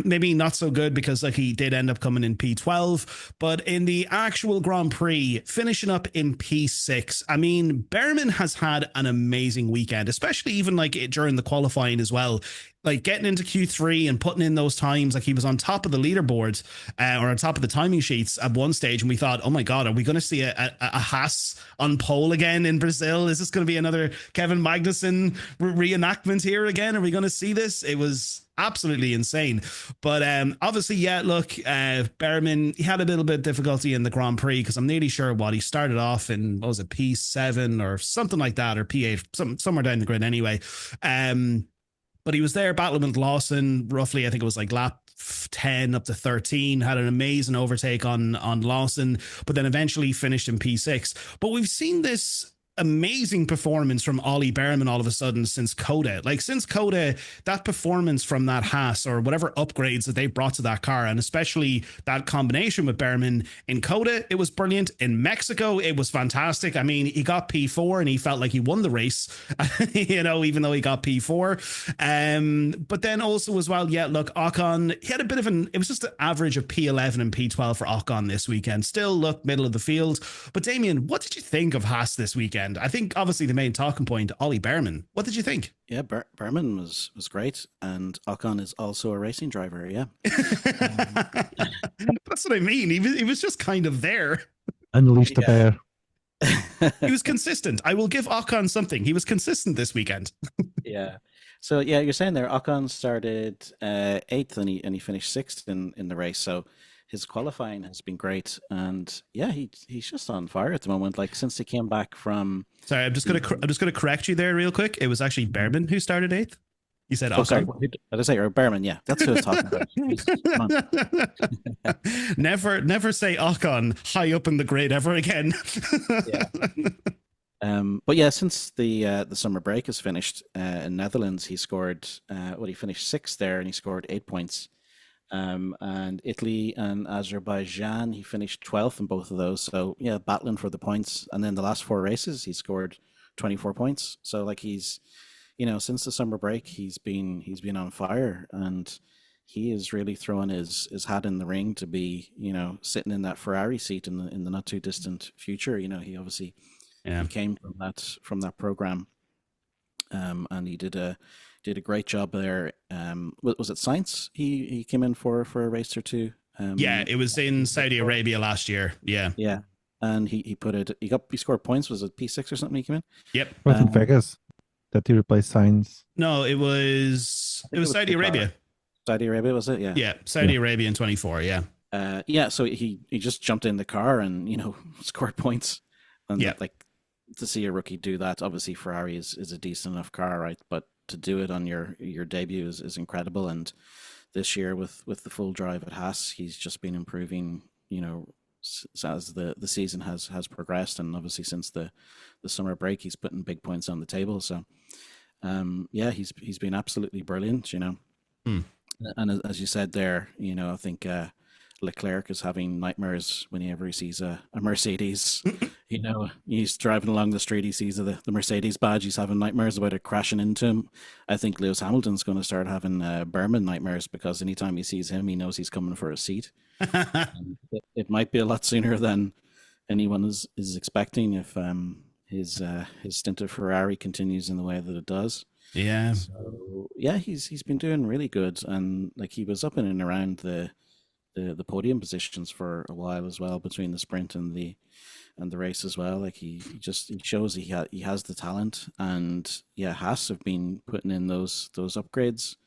maybe not so good, because he did end up coming in P12, but in the actual Grand Prix, finishing up in P6, I mean, Behrman has had an amazing weekend, especially even during the qualifying as well. Getting into Q3 and putting in those times, he was on top of the leaderboard or on top of the timing sheets at one stage, and we thought, oh my God, are we going to see a Haas on pole again in Brazil? Is this going to be another Kevin Magnussen reenactment here again? Are we going to see this? It was absolutely insane. But obviously, yeah, look, Behrman, he had a little bit of difficulty in the Grand Prix, because I'm nearly sure he started off in, what was it, P7 or something like that, or P8, somewhere down the grid anyway. But he was there battling with Lawson, roughly, I think it was lap 10 up to 13, had an amazing overtake on Lawson, but then eventually finished in P6. But we've seen this amazing performance from Ollie Behrman all of a sudden since Coda. Like since Coda, that performance from that Haas or whatever upgrades that they brought to that car, and especially that combination with Behrman in Coda, it was brilliant. In Mexico, it was fantastic. I mean, he got P4 and he felt like he won the race, you know, even though he got P4. But then also as well, yeah, look, Ocon, he had a bit of it was just an average of P11 and P12 for Ocon this weekend. Still look middle of the field. But Damien, what did you think of Haas this weekend? I think obviously the main talking point, Ollie Behrman. What did you think? Yeah, Behrman was great, and Ocon is also a racing driver. Yeah, that's what I mean. He was just kind of there. Unleash the bear. He was consistent. I will give Ocon something. He was consistent this weekend. Yeah. So yeah, you're saying there, Ocon started 8th and he finished 6th in the race. So his qualifying has been great, and yeah, he's just on fire at the moment. Like since he came back from. Sorry, I'm just gonna correct you there real quick. It was actually Behrman who started 8th. You said Ocon. Oh, sorry. Did I say Behrman? Yeah, that's who I was talking about. Never say Ocon high up in the grid ever again. Yeah. But yeah, since the summer break is finished in Netherlands, he scored he finished 6th there, and he scored 8 points. And Italy and Azerbaijan, he finished 12th in both of those. So yeah, battling for the points. And then the last 4 races, he scored 24 points. So like he's, you know, since the summer break, he's been on fire, and he is really throwing his hat in the ring to be, you know, sitting in that Ferrari seat in the not too distant future. You know, he obviously he came from that program, and he did a great job there. Was it Sainz? He came in for a race or two. Yeah, it was in Saudi Arabia last year. Yeah, yeah, and he scored points. Was it P6 or something? He came in. Yep. Was in Vegas that he replaced Sainz? No, it was Saudi Arabia. Saudi Arabia, was it? Yeah. Yeah, Saudi Arabia in 24. Yeah. Yeah. So he just jumped in the car and, you know, scored points. And like to see a rookie do that, obviously Ferrari is a decent enough car, right? But to do it on your debut is incredible. And this year with the full drive at Haas, he's just been improving, you know, as the season has progressed, and obviously since the summer break, he's putting big points on the table. So yeah, he's been absolutely brilliant, you know. And as you said there, you know, I think Leclerc is having nightmares whenever he sees a Mercedes. You know, he's driving along the street, he sees the Mercedes badge, he's having nightmares about it crashing into him. I think Lewis Hamilton's going to start having Behrman nightmares, because anytime he sees him, he knows he's coming for a seat. It might be a lot sooner than anyone is expecting if his stint at Ferrari continues in the way that it does. Yeah. So yeah, he's been doing really good, and like he was up in and around the podium positions for a while as well, between the sprint and the race as well. Like he shows he has the talent, and yeah, Haas have been putting in those upgrades,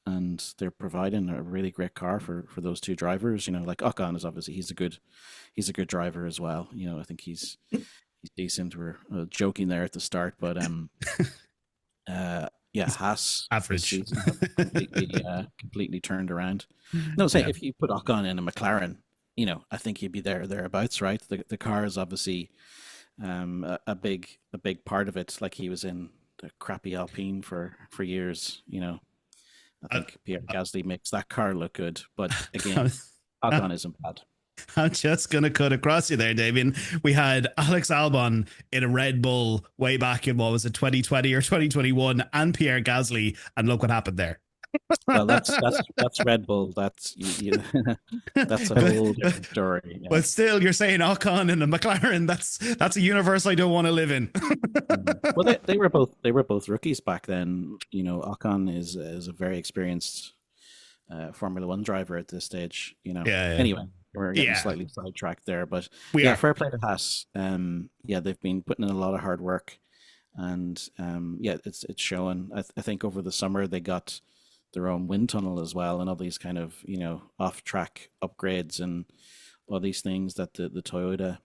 and they're providing a really great car for those two drivers. You know, like Ocon is obviously he's a good driver as well. You know, I think he's decent. We're joking there at the start, but yeah, Haas average completely turned around. No, say if you put Ocon in a McLaren, you know, I think he'd be thereabouts, right? The car is obviously a big part of it. Like he was in the crappy Alpine for years, you know. I think Pierre Gasly makes that car look good, but again, Ocon isn't bad. I'm just going to cut across you there, Damien. We had Alex Albon in a Red Bull way back in, what was it, 2020 or 2021, and Pierre Gasly, and look what happened there. Well, that's Red Bull. That's that's a whole different story. Yeah. But still, you're saying Ocon and a McLaren. That's a universe I don't want to live in. Well, they were both rookies back then. You know, Ocon is a very experienced Formula One driver at this stage. You know. Yeah. Anyway. We're getting slightly sidetracked there, but fair play to Haas. Yeah, they've been putting in a lot of hard work, and yeah, it's showing. I think over the summer they got their own wind tunnel as well, and all these kind of, you know, off-track upgrades and all these things that the Toyota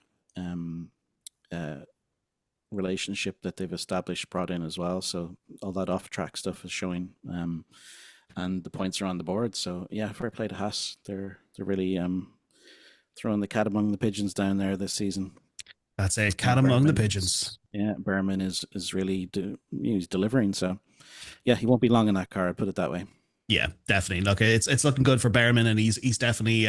relationship that they've established brought in as well. So all that off-track stuff is showing, and the points are on the board. So yeah, fair play to Haas. They're really throwing the cat among the pigeons down there this season. That's a cat among the pigeons. Yeah, Berman is really he's delivering. So, yeah, he won't be long in that car. I'd put it that way. Yeah, definitely. Look, it's looking good for Behrman, and he's definitely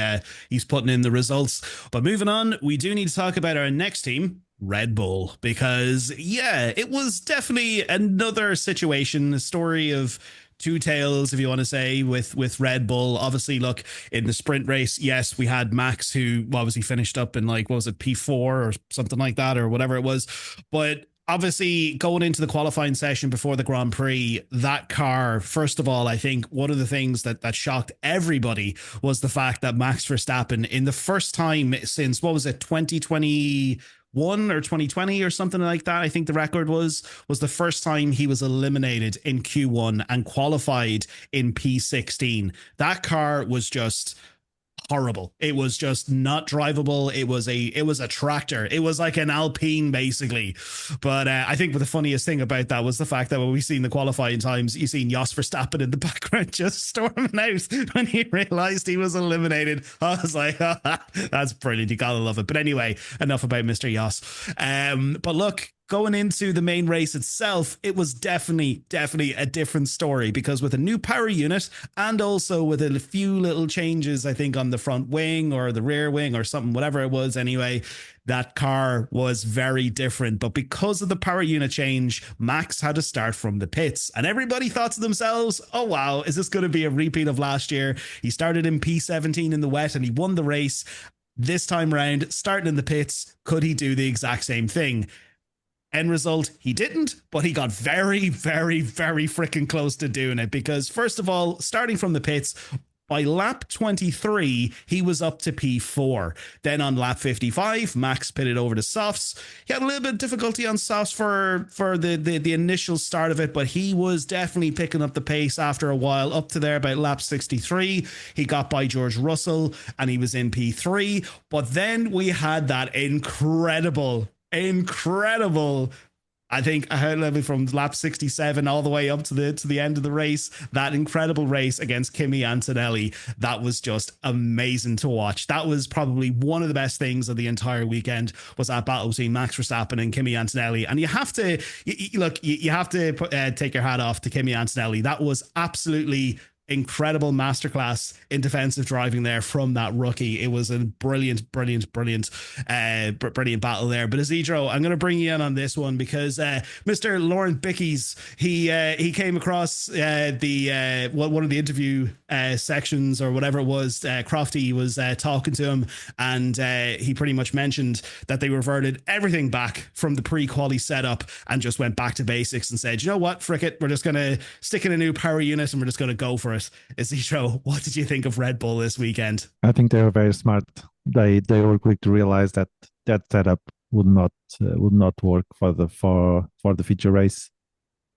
he's putting in the results. But moving on, we do need to talk about our next team, Red Bull, because it was definitely another situation, a story of two tales, if you want to say, with Red Bull. Obviously, look, in the sprint race, yes, we had Max, who obviously finished up in like, what was it, P4 or something like that, or whatever it was. But obviously, going into the qualifying session before the Grand Prix, that car, first of all, I think one of the things that shocked everybody was the fact that Max Verstappen, in the first time since, what was it, 2021 or 2020 or something like that, I think the record was the first time he was eliminated in Q1 and qualified in P16. That car was just horrible. It was just not drivable. It was a tractor. It was like an Alpine, basically. But I think the funniest thing about that was the fact that when we seen the qualifying times, you seen Jos Verstappen in the background just storming out when he realized he was eliminated. I was like, that's brilliant. You gotta love it. But anyway, enough about Mr. Jos. But look, going into the main race itself, it was definitely a different story, because with a new power unit and also with a few little changes, I think, on the front wing or the rear wing or something, whatever it was anyway, that car was very different. But because of the power unit change, Max had to start from the pits, and everybody thought to themselves, oh wow, is this going to be a repeat of last year? He started in P17 in the wet and he won the race. This time round, starting in the pits, could he do the exact same thing? End result, he didn't, but he got very, very, very freaking close to doing it, because first of all, starting from the pits, by lap 23, he was up to P4. Then on lap 55, Max pitted over to softs. He had a little bit of difficulty on softs for the initial start of it, but he was definitely picking up the pace after a while, up to there about lap 63. He got by George Russell and he was in P3. But then we had that incredible, I think I heard from lap 67 all the way up to the end of the race, that incredible race against Kimi Antonelli. That was just amazing to watch. That was probably one of the best things of the entire weekend, was that battle between Max Verstappen and Kimi Antonelli. And you have to take your hat off to Kimi Antonelli. That was absolutely incredible masterclass in defensive driving there from that rookie. It was a brilliant battle there. But Isidro, I'm going to bring you in on this one, because Mr. Lauren Bickies, he came across one of the interview sections or whatever it was. Crofty was talking to him, and he pretty much mentioned that they reverted everything back from the pre-quali setup and just went back to basics and said, you know what, frick it, we're just going to stick in a new power unit and we're just going to go for it. Isidro, what did you think of Red Bull this weekend? I think they were very smart. They were quick to realize that setup would not work for the feature race.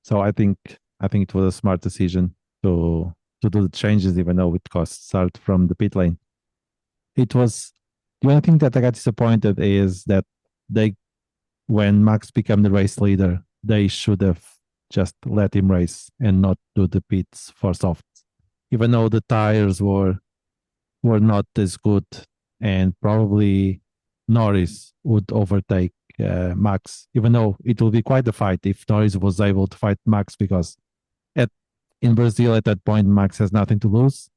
So I think it was a smart decision to do the changes, even though it cost start from the pit lane. It was the only thing that I got disappointed is that when Max became the race leader, they should have just let him race and not do the pits for soft. Even though the tires were not as good, and probably Norris would overtake Max, even though it will be quite a fight if Norris was able to fight Max, because in Brazil at that point, Max has nothing to lose.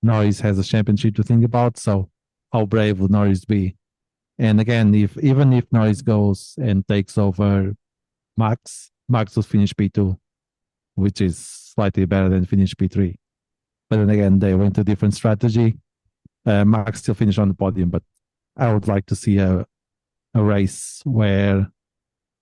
Norris has a championship to think about, so how brave would Norris be? And again, even if Norris goes and takes over Max will finish P2, which is slightly better than finish P3. But then again, they went a different strategy. Max still finished on the podium, but I would like to see a race where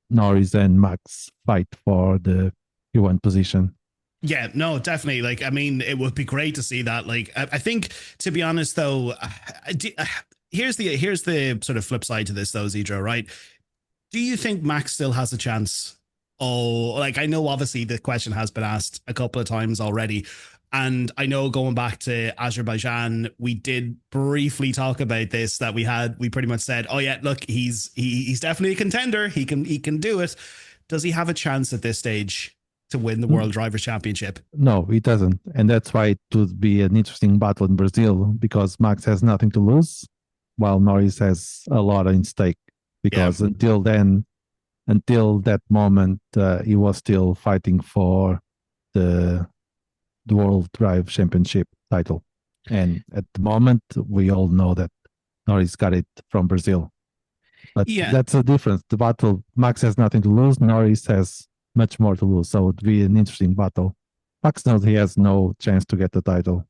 Norris and Max fight for the P1 position. Yeah, no, definitely. Like, I mean, it would be great to see that. Like, I think, to be honest, though, here's the sort of flip side to this, though, Isidro, right? Do you think Max still has a chance? Oh, like, I know obviously the question has been asked a couple of times already. And I know going back to Azerbaijan, we did briefly talk about this, that we pretty much said, oh yeah, look, he's definitely a contender. He can do it. Does he have a chance at this stage to win the World Drivers' Championship? No, he doesn't. And that's why it would be an interesting battle in Brazil, because Max has nothing to lose, while Norris has a lot in stake. Because until then, until that moment, he was still fighting for the World Drive Championship title. And at the moment, we all know that Norris got it from Brazil. But that's a difference. The battle, Max has nothing to lose. Norris has much more to lose. So it would be an interesting battle. Max knows he has no chance to get the title,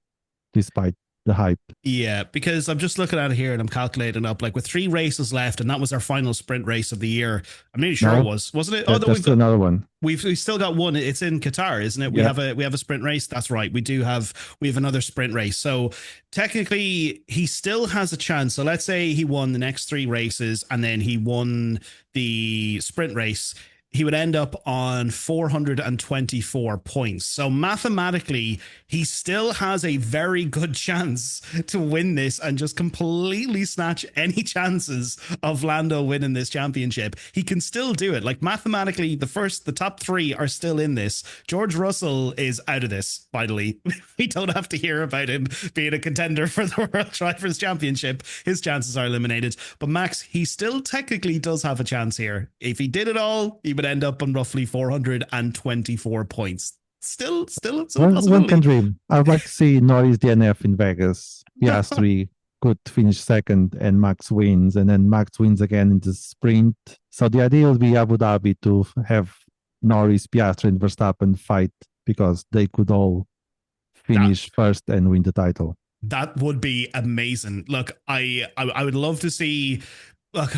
despite the hype. Yeah, because I'm just looking at it here and I'm calculating up, like with 3 races left, and that was our final sprint race of the year. I'm nearly sure it was, wasn't it? There's another one. We've still got one. It's in Qatar, isn't it? We have a sprint race. That's right. We have another sprint race. So technically, he still has a chance. So let's say he won the next 3 races and then he won the sprint race. He would end up on 424 points. So mathematically, he still has a very good chance to win this and just completely snatch any chances of Lando winning this championship. He can still do it. Like mathematically, the top 3 are still in this. George Russell is out of this, finally. We don't have to hear about him being a contender for the World Drivers' Championship. His chances are eliminated. But Max, he still technically does have a chance here. If he did it all, he would end up on roughly 424 points. Still one can dream. I'd like to see Norris DNF in Vegas. Piastri could finish second and Max wins, and then Max wins again in the sprint. So the idea would be Abu Dhabi to have Norris, Piastri, and Verstappen fight because they could all finish first and win the title. That would be amazing. Look, I would love to see. Look,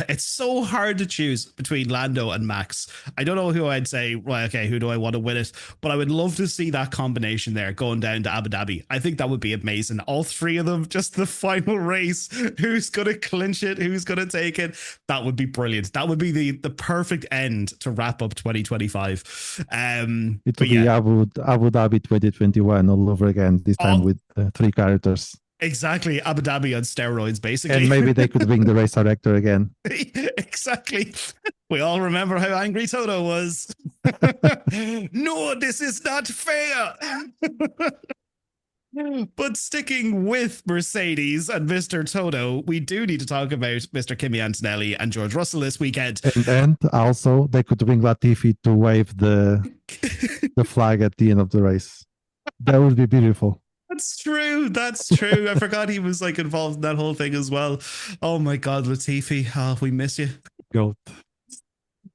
it's so hard to choose between Lando and Max. I don't know who I'd say, right, okay, who do I want to win it? But I would love to see that combination there going down to Abu Dhabi. I think that would be amazing. All 3 of them, just the final race. Who's going to clinch it? Who's going to take it? That would be brilliant. That would be the perfect end to wrap up 2025. It would be Abu Dhabi 2021 all over again, this time with 3 characters. Exactly, Abu Dhabi on steroids, basically. And maybe they could bring the race director again. Exactly. We all remember how angry Toto was. No, this is not fair. But sticking with Mercedes and Mr. Toto, we do need to talk about Mr. Kimi Antonelli and George Russell this weekend. And also, they could bring Latifi to wave the flag at the end of the race. That would be beautiful. That's true. I forgot he was like involved in that whole thing as well. Oh my God, Latifi. Oh, we miss you. Goat.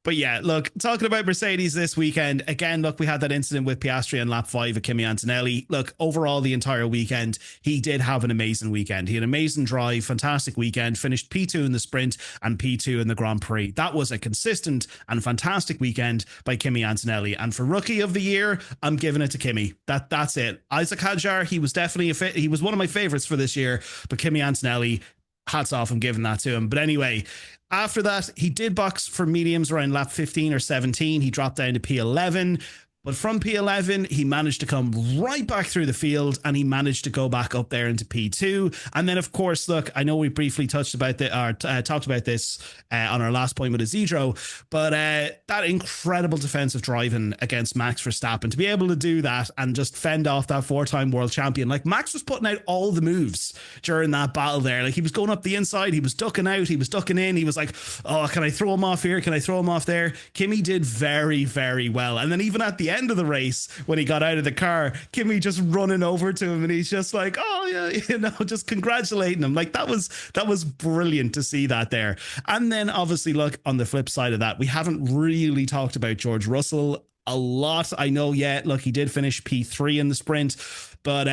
But yeah, look, talking about Mercedes this weekend, again, look, we had that incident with Piastri on lap 5 of Kimi Antonelli. Look, overall, the entire weekend, he did have an amazing weekend. He had an amazing drive, fantastic weekend, finished P2 in the sprint and P2 in the Grand Prix. That was a consistent and fantastic weekend by Kimi Antonelli. And for Rookie of the Year, I'm giving it to Kimi. That's it. Isaac Hadjar, he was definitely he was one of my favorites for this year, but Kimi Antonelli, hats off, I'm giving that to him. But anyway, after that, he did box for mediums around lap 15 or 17. He dropped down to P11. But from P11, he managed to come right back through the field and he managed to go back up there into P2. And then, of course, look, I know we briefly talked about this on our last point with Isidro, but that incredible defensive driving against Max Verstappen, to be able to do that and just fend off that 4-time world champion. Like, Max was putting out all the moves during that battle there. Like, he was going up the inside, he was ducking out, he was ducking in. He was like, oh, can I throw him off here? Can I throw him off there? Kimi did very, very well. And then even at the end of the race, when he got out of the car, Kimi just running over to him and he's just like, oh yeah, just congratulating him. Like, that was brilliant to see that there. And then obviously, look, on the flip side of that, we haven't really talked about George Russell a lot. I know, look, he did finish P3 in the sprint, but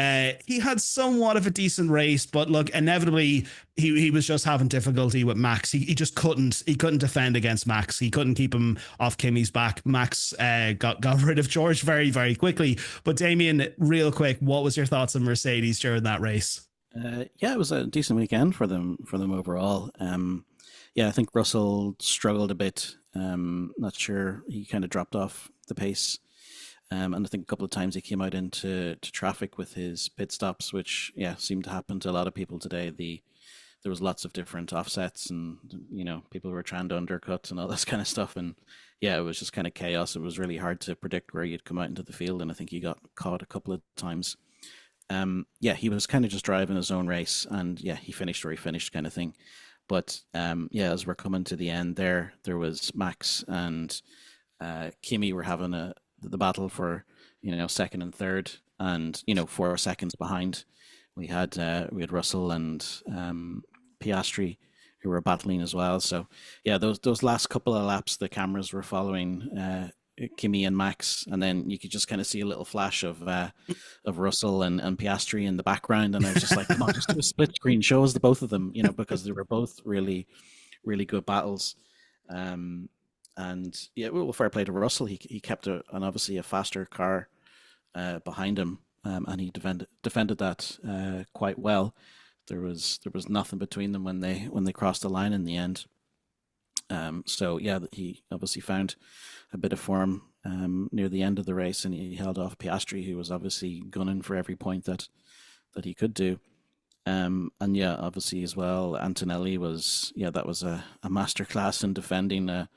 he had somewhat of a decent race. But look, inevitably, he was just having difficulty with Max. He just couldn't defend against Max. He couldn't keep him off Kimi's back. Max got rid of George very, very quickly. But Damien, real quick, what was your thoughts on Mercedes during that race? It was a decent weekend for them overall. I think Russell struggled a bit. Not sure, he kind of dropped off the pace. And I think a couple of times he came out into traffic with his pit stops, which seemed to happen to a lot of people today. There was lots of different offsets, and people were trying to undercut and all this kind of stuff. And it was just kind of chaos. It was really hard to predict where he'd come out into the field, and I think he got caught a couple of times. He was kind of just driving his own race, and he finished where he finished, kind of thing. But yeah, as we're coming to the end there was Max and Kimi were having the battle for, second and third, and 4 seconds behind. We had Russell and Piastri who were battling as well. So yeah, those last couple of laps, the cameras were following Kimi and Max, and then you could just kind of see a little flash of Russell and Piastri in the background, and I was just like, come on, just do a split screen, show us the both of them, because they were both really, really good battles. And yeah, well, fair play to Russell. He kept obviously a faster car behind him, and he defended that quite well. There was nothing between them when they crossed the line in the end. So yeah, he obviously found a bit of form near the end of the race, and he held off Piastri, who was obviously gunning for every point that he could do. And yeah, obviously as well, Antonelli was that was a masterclass in defending a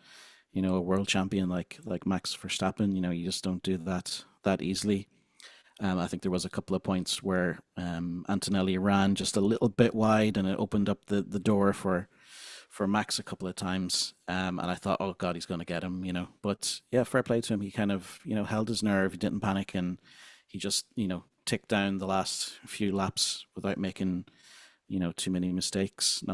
world champion like Max Verstappen. You just don't do that easily. I think there was a couple of points where Antonelli ran just a little bit wide, and it opened up the door for Max a couple of times, and I thought, oh god, he's going to get him, But yeah, fair play to him. He kind of held his nerve. He didn't panic, and he just ticked down the last few laps without making too many mistakes.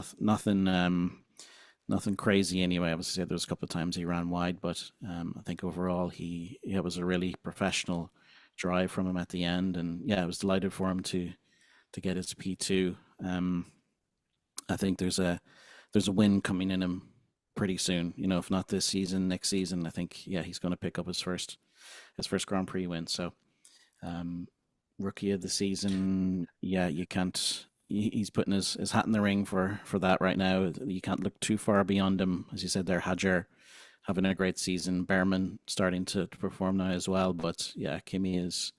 Nothing crazy anyway. Obviously, there was a couple of times he ran wide, but I think overall it was a really professional drive from him at the end, and yeah, I was delighted for him to get his P2. I think there's a win coming in him pretty soon. If not this season, next season. I think he's going to pick up his first Grand Prix win. So, rookie of the season. Yeah, you can't. He's putting his hat in the ring for that right now. You can't look too far beyond him. As you said there, Hadjar having a great season. Behrman starting to perform now as well. But yeah, Kimi is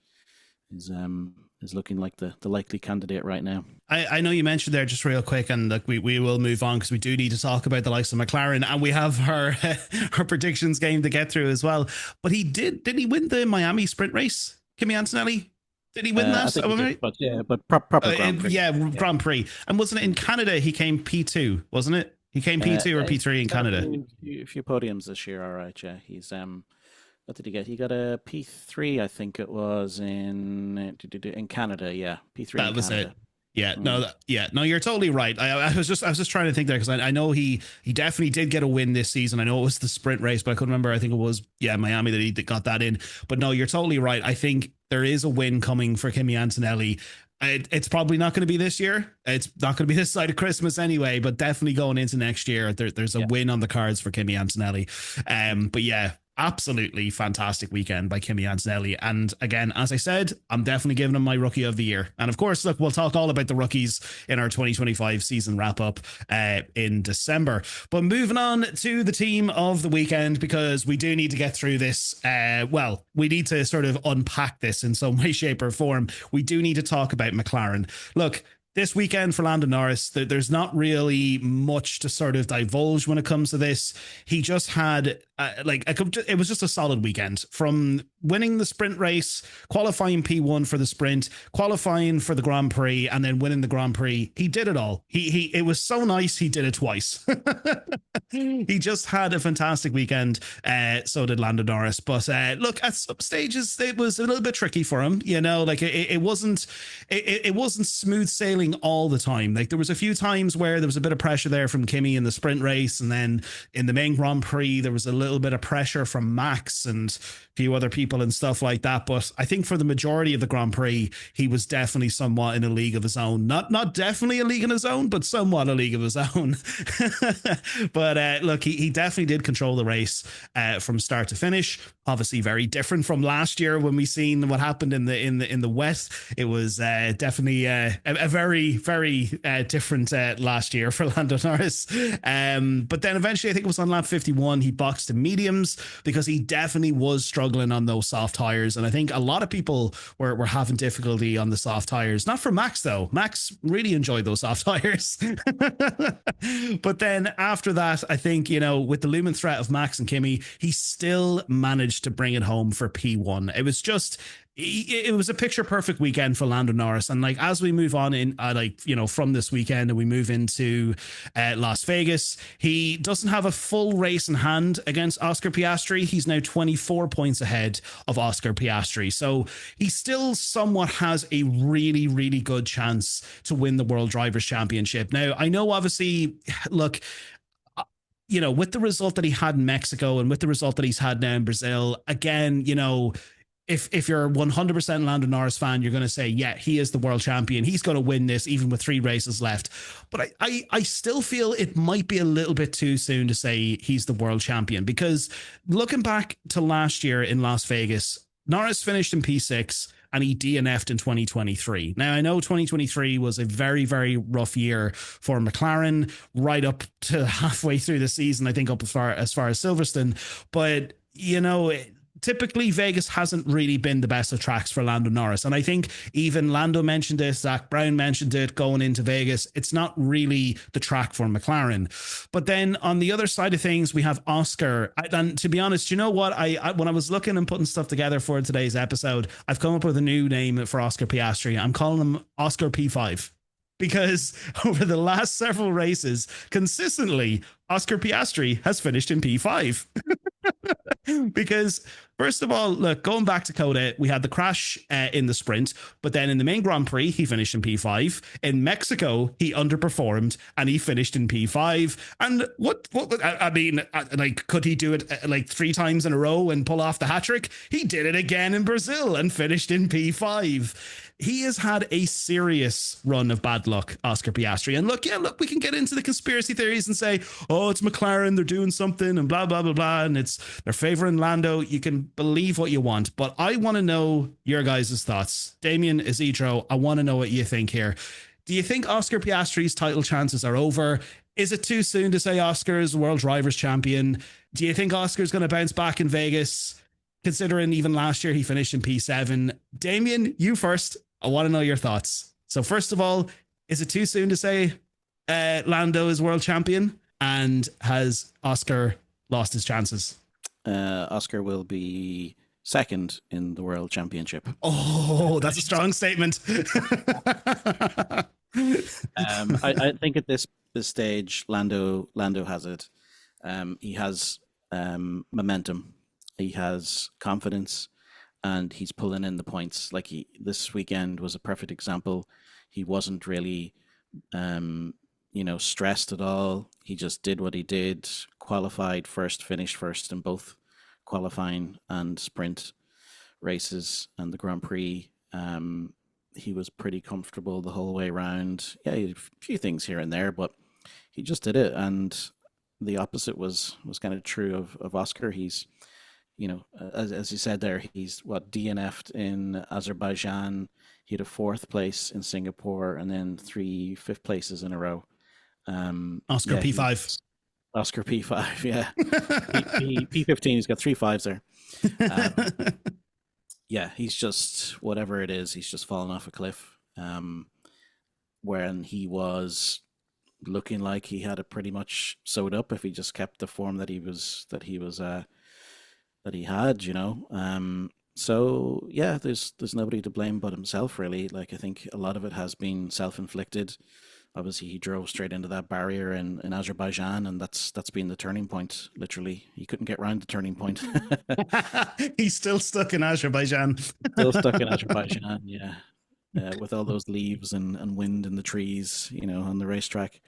looking like the likely candidate right now. I know you mentioned there just real quick, and look, we will move on because we do need to talk about the likes of McLaren, and we have our predictions game to get through as well. But did he win the Miami sprint race, Kimi Antonelli? Did he win that? Proper Grand Prix. Grand Prix. And wasn't it in Canada he came P2, wasn't it? He came P2 or P3 in Canada? A few podiums this year, all right, yeah. He's what did he get? He got a P3, I think it was in Canada, yeah. P3 that in was Canada. It. Yeah, no, you're totally right. I was just trying to think there because I know he definitely did get a win this season. I know it was the sprint race, but I couldn't remember. I think it was Miami that he got that in. But no, you're totally right. I think there is a win coming for Kimi Antonelli. It's probably not going to be this year. It's not going to be this side of Christmas anyway, but definitely going into next year, there's a win on the cards for Kimi Antonelli. But yeah, absolutely fantastic weekend by Kimi Antonelli. And again, as I said, I'm definitely giving him my rookie of the year. And of course, look, we'll talk all about the rookies in our 2025 season wrap up in December. But moving on to the team of the weekend, because we do need to get through this. We need to sort of unpack this in some way, shape or form. We do need to talk about McLaren. Look, this weekend for Lando Norris, there's not really much to sort of divulge when it comes to this. He just had it was just a solid weekend, from winning the sprint race, qualifying P1 for the sprint, qualifying for the Grand Prix, and then winning the Grand Prix. He did it all. It was so nice. He did it twice. He just had a fantastic weekend. So did Lando Norris. But look, at some stages it was a little bit tricky for him. It wasn't smooth sailing all the time. Like, there was a few times where there was a bit of pressure there from Kimi in the sprint race, and then in the main Grand Prix there was a little bit of pressure from Max and a few other people and stuff like that. But I think for the majority of the Grand Prix, he was definitely somewhat in a league of his own. Not definitely a league in his own, but somewhat a league of his own. But look, he definitely did control the race from start to finish. Obviously very different from last year when we seen what happened in the West. It was definitely a very, very different last year for Lando Norris. But then eventually, I think it was on lap 51, he boxed to mediums because he definitely was struggling on those soft tires. And I think a lot of people were having difficulty on the soft tires. Not for Max though. Max really enjoyed those soft tires. But then after that, I think, with the looming threat of Max and Kimi, he still managed to bring it home for P1. It was just it was a picture perfect weekend for Lando Norris. And like, as we move on in, from this weekend and we move into Las Vegas, he doesn't have a full race in hand against Oscar Piastri. He's now 24 points ahead of Oscar Piastri. So he still somewhat has a really, really good chance to win the World Drivers' Championship. Now, I know, obviously, look, with the result that he had in Mexico and with the result that he's had now in Brazil, again, if you're 100% Lando Norris fan, you're going to say, yeah, he is the world champion. He's going to win this even with 3 races left. But I still feel it might be a little bit too soon to say he's the world champion, because looking back to last year in Las Vegas, Norris finished in P6 and he DNF'd in 2023. Now, I know 2023 was a very, very rough year for McLaren, right up to halfway through the season, I think, up as far as Silverstone. But, typically Vegas hasn't really been the best of tracks for Lando Norris. And I think even Lando mentioned this, Zach Brown mentioned it going into Vegas. It's not really the track for McLaren. But then on the other side of things, we have Oscar. And to be honest, you know what? I when I was looking and putting stuff together for today's episode, I've come up with a new name for Oscar Piastri. I'm calling him Oscar P5. Because over the last several races, consistently, Oscar Piastri has finished in P5. Because, first of all, look, going back to Coda, we had the crash in the sprint, but then in the main Grand Prix, he finished in P5. In Mexico, he underperformed and he finished in P5. And could he do it 3 times in a row and pull off the hat trick? He did it again in Brazil and finished in P5. He has had a serious run of bad luck, Oscar Piastri. And look, we can get into the conspiracy theories and say, oh, it's McLaren, they're doing something and blah, blah, blah, blah, and they're favoring Lando. You can believe what you want, but I want to know your guys' thoughts. Damien, Isidro, I want to know what you think here. Do you think Oscar Piastri's title chances are over? Is it too soon to say Oscar is World Drivers' Champion? Do you think Oscar's going to bounce back in Vegas, considering even last year he finished in P7? Damien, you first. I want to know your thoughts. So first of all, is it too soon to say Lando is world champion? And has Oscar lost his chances? Oscar will be second in the world championship. Oh, that's a strong statement. I think at this stage, Lando has it. He has momentum. He has confidence. And he's pulling in the points. This weekend was a perfect example. He wasn't really, stressed at all. He just did what he did, qualified first, finished first in both qualifying and sprint races and the Grand Prix. He was pretty comfortable the whole way around. Yeah, he had a few things here and there, but he just did it. And the opposite was kind of true of Oscar. He's, as you said there, he's DNF'd in Azerbaijan. He had a 4th place in Singapore and then 3 5th places in a row. Oscar P5. Oscar P5, yeah. P15, he's got 3 5s there. Yeah, he's just, whatever it is, he's just fallen off a cliff. When he was looking like he had it pretty much sewed up if he just kept the form that he had, so yeah, there's nobody to blame but himself, really. I think a lot of it has been self-inflicted. Obviously, he drove straight into that barrier in Azerbaijan, and that's been the turning point. Literally, he couldn't get around the turning point. He's still stuck in Azerbaijan. Yeah. With all those leaves and wind in the trees, on the racetrack.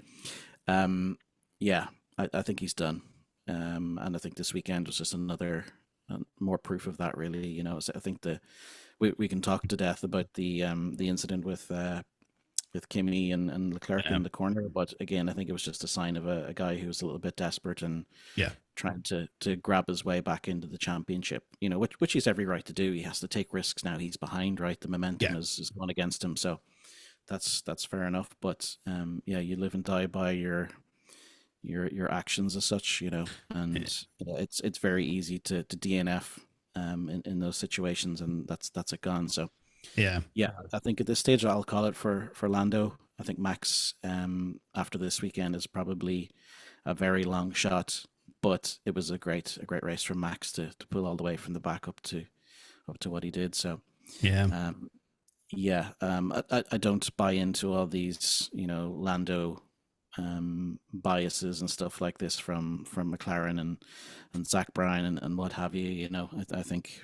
Yeah, I think he's done. And I think this weekend was just another more proof of that, really. So I think we can talk to death about the incident with Kimi and Leclerc in the corner, but again, I think it was just a sign of a guy who was a little bit desperate and trying to grab his way back into the championship. Which he's every right to do. He has to take risks now. He's behind, right? The momentum is gone against him, so that's fair enough. But you live and die by your actions as such, and it's very easy to DNF in those situations, and that's it gone. So yeah, I think at this stage I'll call it for Lando. I think Max after this weekend is probably a very long shot, but it was a great race from Max to pull all the way from the back up to what he did. So Yeah. I don't buy into all these, Lando biases and stuff like this from McLaren and Zach Bryan and what have you. I think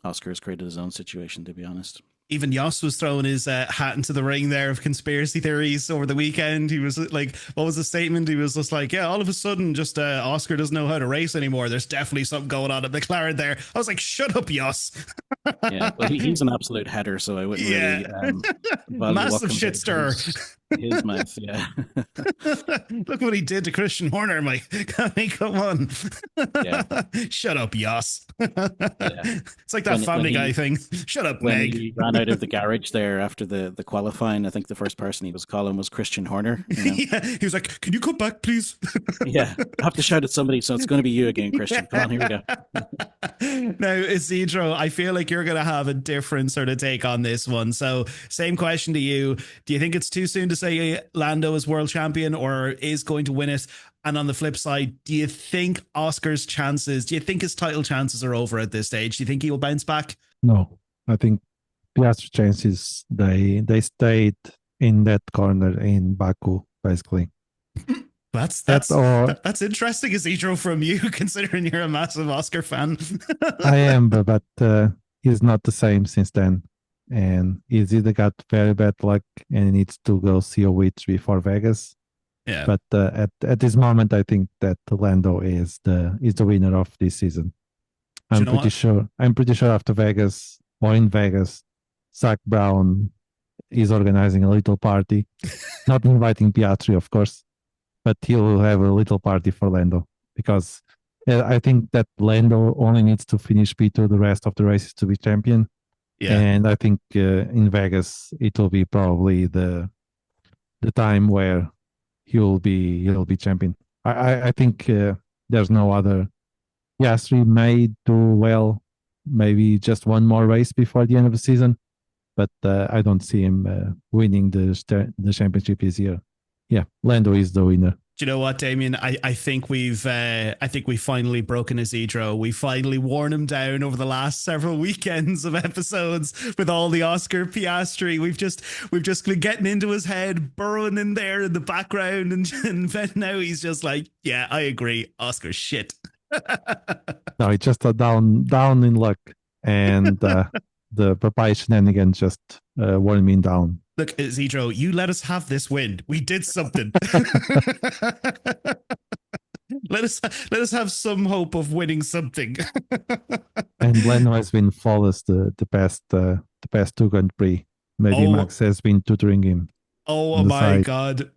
Oscar has created his own situation, to be honest. Even Jos was throwing his hat into the ring there of conspiracy theories over the weekend. He was like, what was the statement? He was just like, yeah, all of a sudden, just Oscar doesn't know how to race anymore. There's definitely something going on at McLaren there. I was like, shut up, Jos. Yeah, well, he's an absolute header, so I wouldn't really massive shit stir. His mouth, yeah. Look what he did to Christian Horner, Mike. Come on. Yeah. Shut up, Jos. It's like that Family Guy thing. Shut up, Meg. He ran out of the garage there after the qualifying, I think the first person he was calling was Christian Horner. Yeah, he was like, can you come back, please? Yeah, I have to shout at somebody, so it's going to be you again, Christian. Come on, here we go. Now, Isidro, I feel like you're going to have a different sort of take on this one. So same question to you. Do you think it's too soon to say Lando is world champion or is going to win it? And on the flip side, do you think Oscar's chances, do you think his title chances are over at this stage? Do you think he will bounce back? No, I think Piastri chances, they stayed in that corner in Baku, basically. That's interesting, Isidro, from you, considering you're a massive Oscar fan. I am, but he's not the same since then. And he's either got very bad luck and he needs to go COE3 before Vegas. Yeah. But at this moment, I think that Lando is the winner of this season. I'm pretty sure after Vegas or in Vegas, Zach Brown is organizing a little party, not inviting Piastri, of course, but he'll have a little party for Lando because I think that Lando only needs to finish P2 the rest of the races to be champion. Yeah. And I think in Vegas it will be probably the time where he'll be champion. I think there's no other. Piastri may do well, maybe just one more race before the end of the season, but I don't see him winning the championship this year. Yeah, Lando is the winner. Do you know what, Damien? I think we've finally broken Isidro. We finally worn him down over the last several weekends of episodes with all the Oscar Piastri. We've just been getting into his head, burrowing in there in the background, and now he's just like, yeah, I agree, Oscar shit. No, it's just a down in luck, and the Popeye shenanigans just wore me down. Look, Isidro, you let us have this win. We did something. Let us have some hope of winning something. And Lando has been flawless the past two Grand Prix. Maybe Max has been tutoring him. Oh my God.